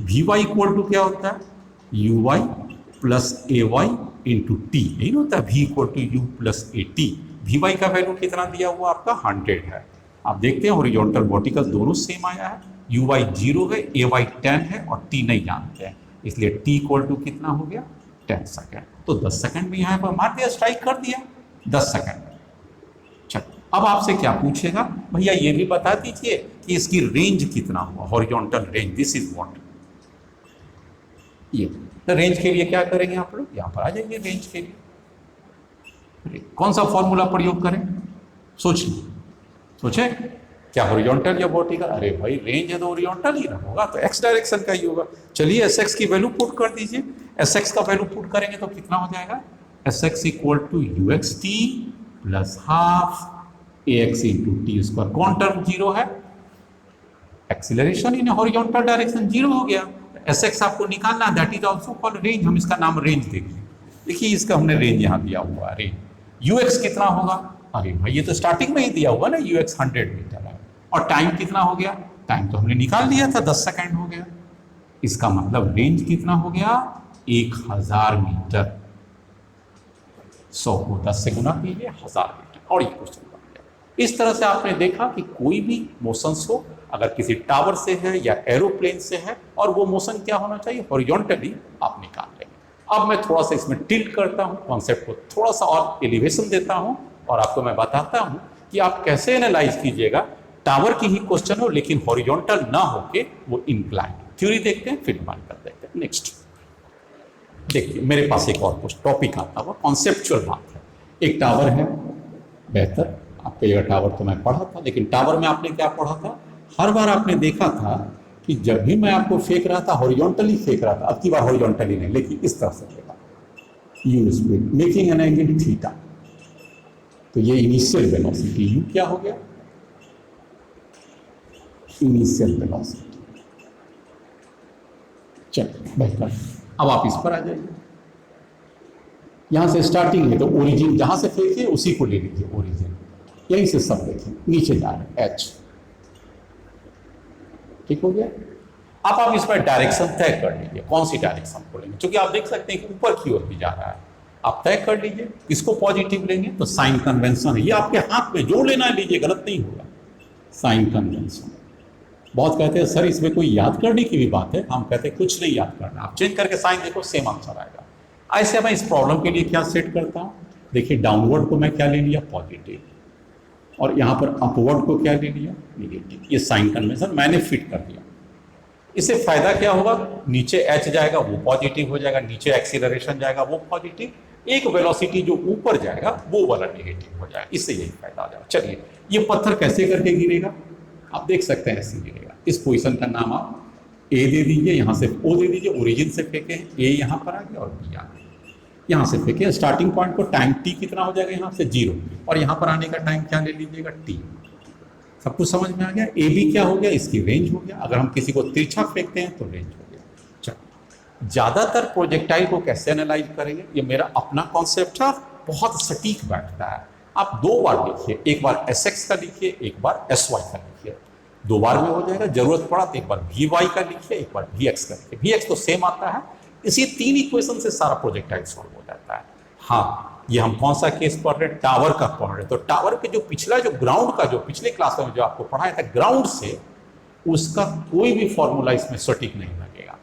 वी वाई इक्वल टू क्या होता है, यू वाई प्लस ए वाई इंटू टी, यही होता है we equal to you plus A T. V Y का वैल्यू कितना दिया हुआ आपका 100 है, आप देखते हैं हॉरिजॉन्टल वर्टिकल दोनों सेम आया है, यू वाई 0 है, ए वाई 10 है और टी नहीं जानते हैं, इसलिए टी इक्वल टू कितना हो गया 10 सेकेंड। तो 10 सेकेंड में यहाँ पर मार दिया, स्ट्राइक कर दिया 10 सेकेंड। चलो अब आपसे क्या पूछेगा, भैया ये भी बता दीजिए कि इसकी रेंज कितना हुआ, horizontal range, this is what. ये तो रेंज के लिए क्या करेंगे आप लोग, यहाँ पर आ जाइए, रेंज के लिए कौन सा फॉर्मूला प्रयोग करें, सोचिए, सोचे क्या हॉरिजॉन्टल या वर्टिकल, अरे भाई रेंज है तो हॉरिजॉन्टल ही होगा, तो एक्स डायरेक्शन का ही होगा। चलिए एस एक्स की वैल्यू पुट कर दीजिए, एस एक्स का वैल्यू पुट करेंगे तो कितना हो जाएगा, S X equal to U X T plus half A x into T square, कौन टर्म 0 है, एक्सीलरेशन इन हॉरिजॉन्टल डायरेक्शन 0 हो गया, एस एक्स आपको निकालना, that is also called range, हम इसका नाम रेंज देखिए, देखिए इसका हमने रेंज यहाँ दिया हुआ है, रेंज यू एक्स कितना होगा, अरे भाई ये तो स्टार्टिंग में ही दिया हुआ ना, यू एक्स 100 मीटर है, और टाइम कितना हो गया, टाइम तो हमने निकाल लिया था 10 सेकेंड हो गया, इसका मतलब रेंज कितना हो गया 1000 मीटर, 100 को 10 से गुना कीजिए 1000 मीटर, और ये क्वेश्चन बन गया। इस तरह से आपने देखा कि कोई भी मोशंस हो, अगर किसी टावर से है या एरोप्लेन से है, और वो मोशन क्या होना चाहिए, हॉरिजॉन्टली आप निकाल लेंगे। अब मैं थोड़ा सा इसमें टिल्ट करता हूँ, कॉन्सेप्ट को थोड़ा सा और एलिवेशन देता हूँ, और आपको मैं बताता हूँ कि आप कैसे एनालाइज कीजिएगा, टावर की ही क्वेश्चन हो लेकिन हॉरिजॉन्टल ना होके वो इंक्लाइन। थ्योरी देखते हैं फिर डिफाइन कर देते हैं। नेक्स्ट देखिए, मेरे पास एक और कुछ टॉपिक आता हुआ कॉन्सेप्चुअल बात है। एक टावर है, बेहतर आपको ये टावर तो मैं पढ़ा था, लेकिन टावर में आपने क्या पढ़ा था, हर बार आपने देखा था कि जब भी मैं आपको फेंक रहा था हॉरिजॉन्टली फेंक रहा था, अब की बार हॉरिजॉन्टली नहीं लेकिन इस तरह से फेंका, you speed making an angle theta, तो ये इनिशियल वेलोसिटी यू क्या हो गया, इनिशियल वेलोसिटी। चलो बेहतर, अब आप इस पर आ जाइए, यहां से स्टार्टिंग है तो ओरिजिन जहां से फेंके उसी को ले लीजिए, ओरिजिन यहीं से सब देखिए नीचे जा रहे हैं एच, ठीक हो गया। अब आप इस पर डायरेक्शन तय कर लीजिए, कौन सी डायरेक्शन को लेंगे, क्योंकि आप देख सकते हैं कि ऊपर की ओर भी जा रहा है, आप तय कर लीजिए किसको पॉजिटिव लेंगे, तो साइन कन्वेंशन है, ये आपके हाथ में जो लेना है लीजिए, गलत नहीं होगा, साइन कन्वेंशन। बहुत कहते हैं सर इसमें कोई याद करने की भी बात है, हम कहते हैं कुछ नहीं याद करना, आप चेंज करके साइन देखो सेम आंसर आएगा। ऐसे मैं इस प्रॉब्लम के लिए क्या सेट करता हूँ, देखिए डाउनवर्ड को मैं क्या ले लिया पॉजिटिव, और यहाँ पर अपवर्ड को क्या ले लिया निगेटिव, ये साइन कन्वेंशन मैंने फिट कर दिया। इससे फायदा क्या होगा, नीचे एच जाएगा वो पॉजिटिव हो जाएगा, नीचे एक्सीलरेशन जाएगा वो पॉजिटिव, एक वेलोसिटी जो ऊपर जाएगा वो वाला नेगेटिव हो जाएगा, इससे यही फायदा हो जाएगा। चलिए ये पत्थर कैसे करके गिरेगा, आप देख सकते हैं ऐसे गिरेगा, इस पोजीशन का नाम आप ए दे दीजिए, यहाँ से ओ दे दीजिए, ओरिजिन से फेंके, ए यहाँ पर आ गया और बी आ गया, यहाँ से फेंके स्टार्टिंग पॉइंट को, टाइम टी कितना हो जाएगा यहाँ से 0, और यहाँ पर आने का टाइम क्या ले लीजिएगा टी। सब कुछ समझ में आ गया। ए बी क्या हो गया, इसकी रेंज हो गया। अगर हम किसी को तिरछा फेंकते हैं तो रेंज हो गया। चलो, ज़्यादातर प्रोजेक्टाइल को कैसे एनालाइज करेंगे, ये मेरा अपना कॉन्सेप्ट है, बहुत सटीक बैठता है। आप 2 बार लिखिए, एक बार एस एक्स का लिखिए, एक बार एस वाई का लिखिए, 2 बार में हो जाएगा। जरूरत पड़ा तो एक बार वी वाई का लिखिए, एक बार वी एक्स का लिखिए। वी एक्स तो सेम आता है। इसी 3 इक्वेशन से सारा प्रोजेक्टाइल सॉल्व हो जाता है। हाँ, ये हम कौन सा केस पढ़ रहे हैं, टावर का पढ़ रहे हैं। तो टावर के जो पिछला, जो ग्राउंड का, जो पिछले क्लास में जो आपको पढ़ाया था, ग्राउंड से उसका कोई भी फॉर्मूला इसमें सटीक नहीं लगेगा।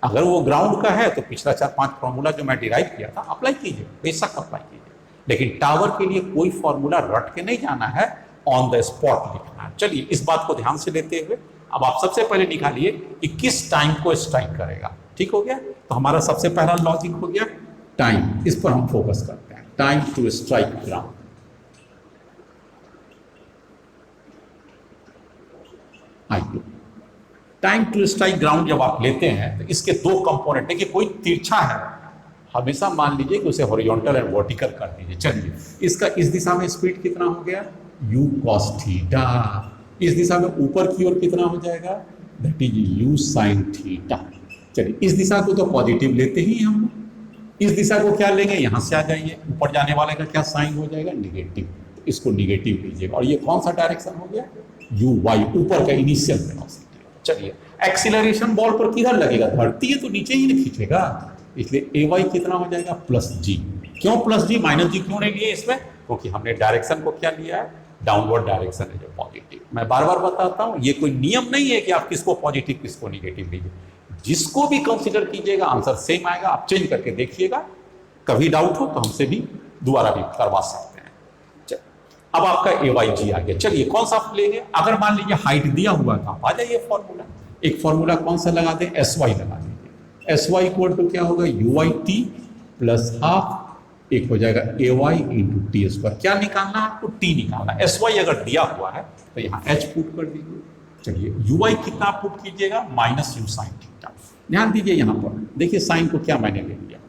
अगर वो ग्राउंड का है तो पिछला 4-5 फॉर्मूला जो मैं डिराइव किया था अप्लाई कीजिए, बेशक अप्लाई कीजिए, लेकिन टावर के लिए कोई फॉर्मूला रट के नहीं जाना है, ऑन द स्पॉट लिखना है। चलिए, इस बात को ध्यान से लेते हुए अब आप सबसे पहले निकालिए कि किस टाइम को स्ट्राइक करेगा। ठीक हो गया। तो हमारा सबसे पहला लॉजिक हो गया टाइम, इस पर हम फोकस करते हैं, टाइम टू स्ट्राइक ग्राउंड। आइए, टाइम टू स्ट्राइक ग्राउंड जब आप लेते हैं तो इसके 2 कंपोनेंट, देखिए कोई तिरछा है, हमेशा मान लीजिए कि उसे हॉरिजॉन्टल एंड वर्टिकल कर दीजिए। चलिए, इसका इस दिशा में स्पीड कितना हो गया, u cos थीटा। इस दिशा में ऊपर की ओर कितना हो जाएगा, that is u sin theta. चलिए, इस दिशा को तो पॉजिटिव लेते ही हम, इस दिशा को क्या लेंगे, यहां से आ जाइए, ऊपर जाने वाले का क्या साइन हो जाएगा, निगेटिव। तो इसको निगेटिव लीजिएगा। और ये कौन सा डायरेक्शन हो गया, u y, ऊपर का इनिशियल वेलोसिटी। चलिए, एक्सीलरेशन बॉल पर किधर लगेगा, धरती है तो नीचे ही नहीं खींचेगा, इसलिए ए वाई कितना हो जाएगा, प्लस जी। क्यों प्लस जी, माइनस जी क्यों नहीं लिए इसमें, क्योंकि हमने डायरेक्शन को क्या लिया है, डाउनवर्ड डायरेक्शन है जो पॉजिटिव। मैं बार बार बताता हूं, ये कोई नियम नहीं है कि आप किसको पॉजिटिव किसको निगेटिव लीजिए, जिसको भी कंसीडर कीजिएगा आंसर सेम आएगा। आप चेंज करके देखिएगा, कभी डाउट हो तो हमसे भी दोबारा भी करवा सकते हैं। अब आपका ए वाई जी आ गया। चलिए, कौन सा लेंगे, अगर मान लीजिए हाइट दिया हुआ था, आ जाइए फॉर्मूला, एक फॉर्मूला कौन सा लगा दें, एस वाई लगा दीजिए। एस वाई इक्वल टू क्या होगा, U Y T plus half, एक हो जाएगा A Y into T square. क्या निकालना है आपको, टी निकालना है। एस वाई अगर दिया हुआ है तो यहाँ एच पुट कर दीजिए। चलिए, यू वाई कितना पुट कीजिएगा, माइनस यू साइन थीटा। ध्यान दीजिए यहाँ पर, देखिए साइन को क्या मैंने ले लिया,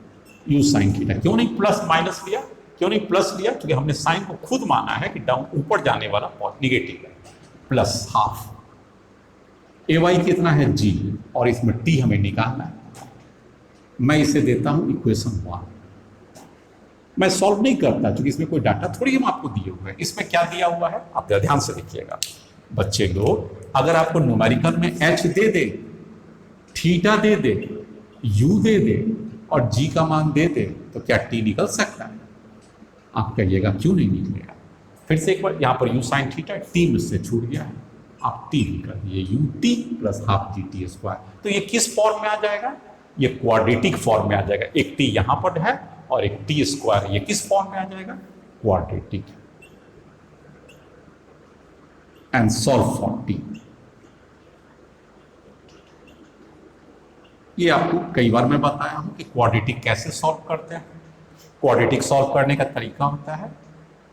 यू साइन थीटा। क्यों नहीं प्लस माइनस लिया, क्यों नहीं प्लस लिया, क्योंकि हमने साइन को खुद माना है कि डाउन ऊपर जाने वाला निगेटिव है। प्लस हाफ ए वाई कितना है जी, और इसमें टी हमें निकालना है। मैं इसे देता हूं इक्वेशन 1। मैं सॉल्व नहीं करता क्योंकि इसमें कोई डाटा थोड़ी हम आपको दिए हुए हैं। इसमें क्या दिया हुआ है, आप ध्यान से देखिएगा बच्चे लोग, अगर आपको न्यूमेरिकल में एच दे दे, थीटा दे दे, यू दे दे और जी का मान दे दे, तो क्या टी निकल सकता है, आप कहिएगा क्यों नहीं निकलेगा। फिर से एक बार, यहाँ पर यू साइन थीटा, टी मुझसे छूट गया है, आप टी निकल दिए, U T plus half G T square. तो ये किस फॉर्म में आ जाएगा, ये क्वाड्रेटिक फॉर्म में आ जाएगा। एक टी यहाँ पर है और एक टी स्क्वायर, ये किस फॉर्म में आ जाएगा, quadratic. And solve for T. ये आपको कई बार मैं बताया हूं कि क्वाड्रेटिक कैसे सॉल्व करते हैं। क्वाड्रेटिक सॉल्व करने का तरीका होता है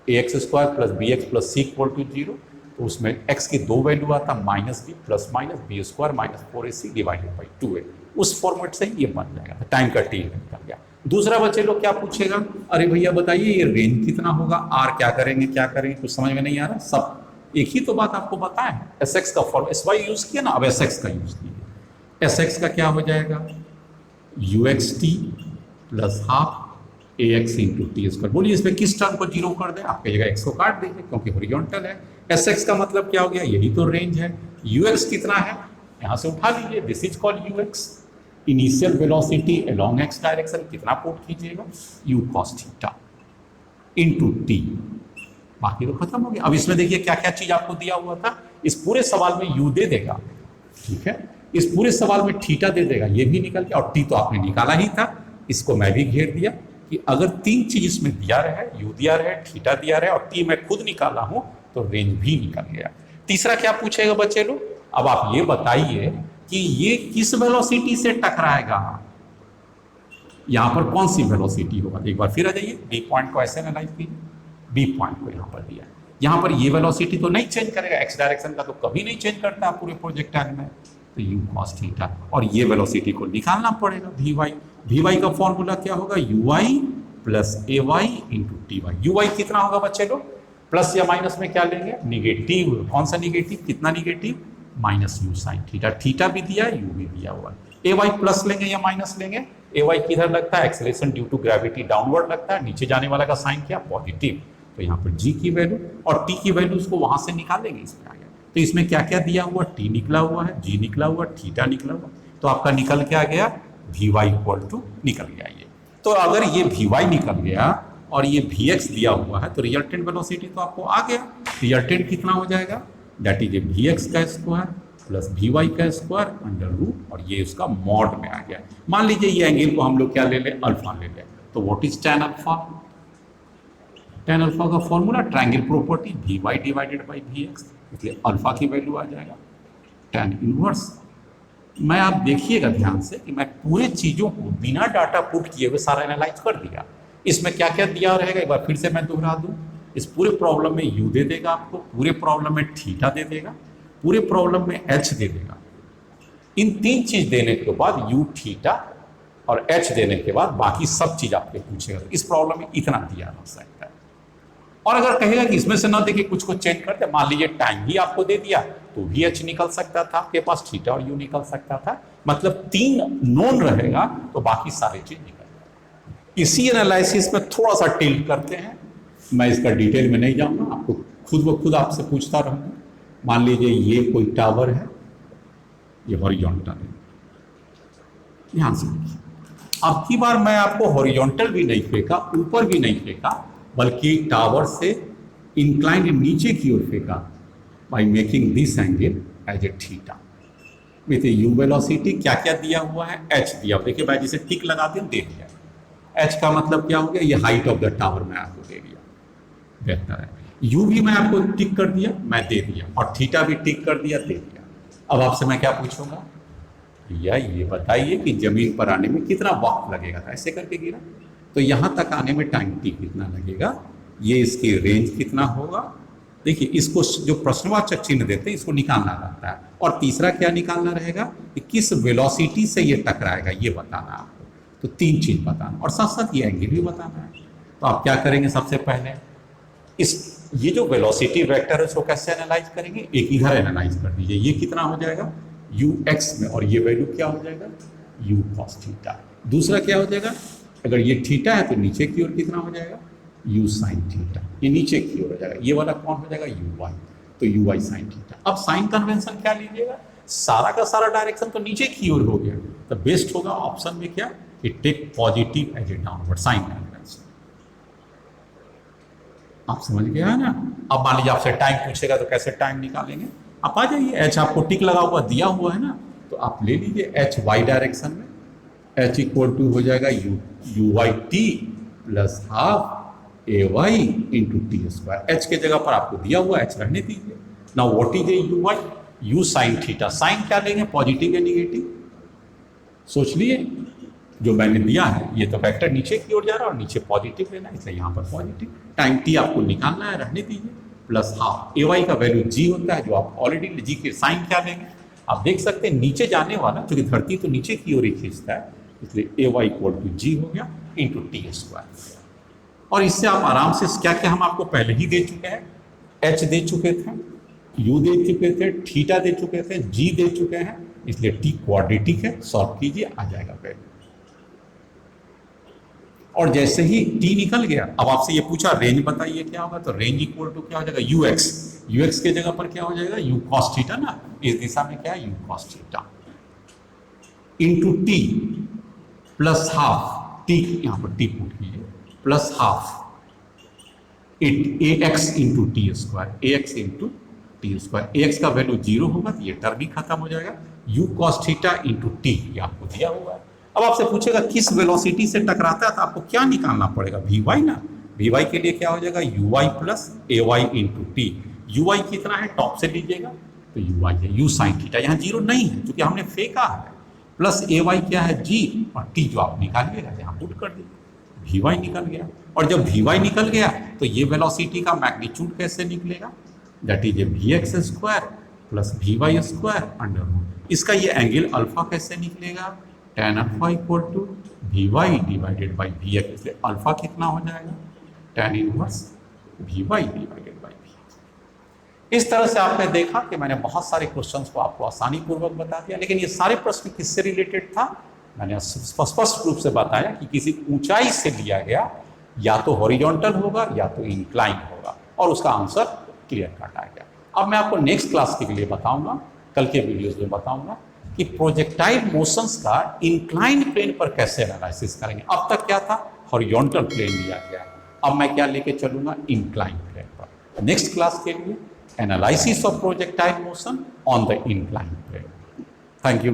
a x square plus b x plus c equal to 0। तो उसमें x की 2 वैल्यू आता minus b plus minus b square minus 4ac divided by 2a। उस फॉर्मेट से ये बन जाएगा, टाइम का टी निकल गया। दूसरा बच्चे लोग क्या पूछेगा, अरे भैया बताइए ये रेंज कितना होगा, आर क्या करेंगे क्या करेंगे, कुछ समझ में नहीं आ रहा। सब एक ही तो बात आपको बताएं, एस एक्स का फॉर्म एस वाई यूज किया ना, अब एस एक्स का यूज कीजिए। एस एक्स का क्या हो जाएगा, you X T plus half A x into T square. बोलिए इसमें किस टर्म को जीरो कर दें, आपकी जगह एक्स को काट दीजिए क्योंकि हॉरिजॉन्टल है। एस एक्स का मतलब क्या हो गया, यही तो रेंज है। यू एक्स कितना है, यहाँ से उठा लीजिए, this is called you x, initial velocity along x direction. कितना पुट कीजिएगा, you cos theta into T, बाकी तो खत्म हो गया। अब इसमें देखिए क्या क्या चीज आपको दिया हुआ था, इस पूरे सवाल में यू दे देगा, ठीक है, इस पूरे सवाल में थीटा दे देगा, ये भी निकल गया, और टी तो आपने निकाला ही था। इसको मैं भी घेर दिया कि अगर 3 चीज इसमें दिया रहे, यू दिया रहे, थीटा दिया रहे और टी मैं खुद निकाला हूं, तो रेंज भी निकल गया। तीसरा क्या पूछेगा बच्चे लोग, अब आप ये बताइए कि ये किस वेलोसिटी से टकराएगा, यहां पर कौन सी वेलोसिटी होगा। एक बार फिर आ जाइए, बी पॉइंट को ऐसे एनालाइज कीजिए, बी पॉइंट को यहां पर दिया, यहां पर ये वेलोसिटी तो नहीं चेंज करेगा, एक्स डायरेक्शन का तो कभी नहीं चेंज करता पूरे प्रोजेक्टाइल में, तो यू कॉस थीटा, और ये वेलोसिटी को निकालना पड़ेगा वी वाई। वी वाई का फॉर्मूला क्या होगा, यू वाई प्लस ए Y into T Y. U Y कितना होगा बच्चे लोग, प्लस या माइनस में क्या लेंगे, निगेटिव। कौन सा निगेटिव, कितना negative, minus you sine theta. Theta भी दिया है, यू भी दिया हुआ है। ए वाई प्लस लेंगे या माइनस लेंगे, ए वाई किधर लगता है, acceleration due to gravity downward लगता है, नीचे जाने वाला का साइन क्या, पॉजिटिव। तो यहाँ पर जी की वैल्यू और टी की वैल्यू उसको वहां से निकालेंगे, इसमें आ गया। तो इसमें क्या क्या दिया हुआ, टी निकला हुआ है, जी निकला हुआ, थीटा निकला हुआ, तो आपका निकल के आ गया वी वाई इक्वल टू, निकल गया ये। तो अगर ये वी वाई निकल गया और ये वी एक्स दिया हुआ है, तो रिजल्टेंट वेलोसिटी तो आपको आ गया। रिजल्टेंट कितना हो जाएगा, दैट इज वी एक्स का स्क्वायर प्लस वी वाई का स्क्वायर अंडर रूट, और ये उसका मॉड में आ गया। मान लीजिए ये एंगल को हम लोग क्या ले लें, अल्फा ले लें, तो what is tan alpha, tan alpha का formula triangle property v Y divided by we x, इसलिए अल्फा की वैल्यू आ जाएगा tan इनवर्स। मैं आप देखिएगा ध्यान से कि मैं पूरे चीज़ों को बिना डाटा पुट किए हुए सारा एनालाइज कर दिया। इसमें क्या क्या दिया रहेगा एक बार फिर से मैं दोहरा दूं। इस पूरे प्रॉब्लम में यू दे देगा आपको, पूरे प्रॉब्लम में थीटा दे देगा, पूरे प्रॉब्लम में एच दे देगा। इन तीन चीज देने के बाद यू थीटा और एच देने के बाद बाकी सब चीज आपके पूछेगा। इस प्रॉब्लम में इतना दिया रह सकता है। और अगर कहेगा कि इसमें से ना देखिए कुछ को चेंज करते, मान लीजिए टाइम ही आपको दे दिया तो भी एच निकल सकता था आपके पास, थीटा और यू निकल सकता था। मतलब तीन नोन रहेगा तो बाकी सारे चीज निकल जाएगा। इसी एनालिसिस में थोड़ा सा टिल्ट करते हैं, मैं इसका डिटेल में नहीं जाऊंगा, आपको खुद ब खुद आपसे पूछता रहूंगा। मान लीजिए ये कोई टावर है, ये हॉरिजॉन्टल है, ध्यान से देखिए। अब की बार मैं आपको हॉरिजॉन्टल भी नहीं फेंका, ऊपर भी नहीं फेंका, बल्कि टावर से इंक्लाइंड नीचे की ओर फेंका by making this angle as a theta with U velocity. क्या क्या दिया हुआ है, एच दिया। देखिए भाई जिसे टिक लगाते हैं दे दिया। एच का मतलब क्या हो गया, ये हाइट ऑफ द टावर मैं आपको दे दिया, बेहतर है। यू भी मैं आपको टिक कर दिया, मैं दे दिया, और थीटा भी टिक कर दिया, दे दिया। अब आपसे मैं क्या पूछूंगा, या ये बताइए कि जमीन पर आने में कितना वक्त लगेगा था, ऐसे करके गिरा तो यहां तक आने में टाइम टी कितना लगेगा, ये इसकी रेंज कितना होगा। देखिए इसको जो प्रश्नवाचक चिन्ह देते हैं इसको निकालना रहता है, और तीसरा क्या निकालना रहेगा कि किस वेलोसिटी से ये टकराएगा, ये बताना है आपको। तो तीन चीज बताना, और साथ साथ ये एंगल भी बताना है। तो आप क्या करेंगे, सबसे पहले ये जो वेलोसिटी वेक्टर है उसको कैसे एनालाइज करेंगे, एक इधर एनालाइज कर दीजिए। ये कितना हो जाएगा यू एक्स में, और ये वैल्यू क्या हो जाएगा यू कॉस थीटा। दूसरा क्या हो जाएगा, अगर ये थीटा है तो नीचे की ओर कितना हो जाएगा यू साइन थीटा, ये नीचे की ओर हो जाएगा। ये वाला कौन हो जाएगा यू वाई, तो यू वाई साइन थीटा। अब साइन कन्वेंशन क्या लीजिएगा, सारा का सारा डायरेक्शन तो नीचे की ओर हो गया, तो बेस्ट होगा ऑप्शन में क्या, कि take positive as a downward sign convention. आप समझ गए है ना। अब मान लीजिए आपसे टाइम पूछेगा तो कैसे टाइम निकालेंगे, आप आ जाइए। एच आपको टिक लगा हुआ दिया हुआ है ना, तो आप ले लीजिए एच वाई डायरेक्शन में, एच इक्वल टू हो जाएगा U Y T plus half ए Y into T square. H के जगह पर आपको दिया हुआ एच रहने दीजिए। Now what is a you Y, U sine theta. Sine क्या लेंगे, पॉजिटिव या निगेटिव, सोच लिए। जो मैंने दिया है ये तो वेक्टर नीचे की ओर जा रहा है और नीचे पॉजिटिव लेना है, इसलिए यहाँ पर पॉजिटिव। टाइम टी आपको निकालना है, रहने दीजिए, प्लस हाफ ए वाई का वैल्यू जी होता है, जो आप ऑलरेडी जी के साइन क्या लेंगे आप देख सकते हैं, नीचे जाने वाला, क्योंकि धरती तो नीचे की ओर ही खींचता है, इसलिए ए वाई इक्वल टू जी हो गया इंटू टी स्क्वायर। और इससे आप आराम से क्या क्या हम आपको पहले ही दे चुके हैं, एच दे चुके थे, यू दे चुके थे, थीटा दे चुके थे, जी दे चुके हैं, इसलिए टी क्वाड्रेटिक है, सॉल्व कीजिए आ जाएगा वैल्यू। और जैसे ही टी निकल गया, अब आपसे ये पूछा रेंज बताइए क्या होगा, तो रेंज इक्वल टू क्या हो जाएगा यू एक्स। यू एक्स के जगह पर क्या हो जाएगा यू कॉस थीटा ना, इस दिशा में क्या है you cos theta into T plus half, T यहां पर टी पुट कीजिए, plus half A x into T square, A x into T square. A x का वैल्यू 0 होगा तो ये टर्म भी खत्म हो जाएगा, you cos theta into T, ये आपको दिया हुआ है। अब आपसे पूछेगा किस वेलोसिटी से टकराता है, तो आपको क्या निकालना पड़ेगा, वी वाई ना। वी वाई के लिए क्या हो जाएगा U Y plus A Y into T. You Y कितना है, टॉप से लीजिएगा तो यू वाई है यू साइन थीटा, यहाँ 0 नहीं है क्योंकि हमने फेंका है, प्लस ए वाई क्या है जी, और टी जो आप निकालिएगा यहाँ पुट कर दीजिए, वी वाई निकल गया। और जब वी वाई निकल गया तो ये वेलोसिटी का मैग्नीट्यूड कैसे निकलेगा, that is a V X square plus V Y square under root. इसका ये एंगल अल्फा कैसे निकलेगा, tan alpha equal to V Y divided by we x, इसलिए अल्फा कितना हो जाएगा, tan inverse V Y divided by we X. इस तरह से आपने देखा कि मैंने बहुत सारे क्वेश्चंस को आपको आसानी पूर्वक बता दिया, लेकिन ये सारे प्रश्न किससे रिलेटेड था, मैंने स्पष्ट रूप से बताया कि किसी ऊंचाई से लिया गया, या तो हॉरिजॉन्टल होगा या तो इंक्लाइन होगा, और उसका आंसर क्लियर कट आ गया। अब मैं आपको नेक्स्ट क्लास के लिए बताऊंगा, कल के वीडियोस में बताऊंगा कि प्रोजेक्टाइल मोशंस का इंक्लाइन प्लेन पर कैसे एनालिसिस करेंगे। अब तक क्या था, हॉरिजॉन्टल प्लेन लिया गया, अब मैं क्या लेके चलूंगा, इंक्लाइन प्लेन पर। नेक्स्ट क्लास के लिए analysis of projectile motion on the incline plane. Thank you.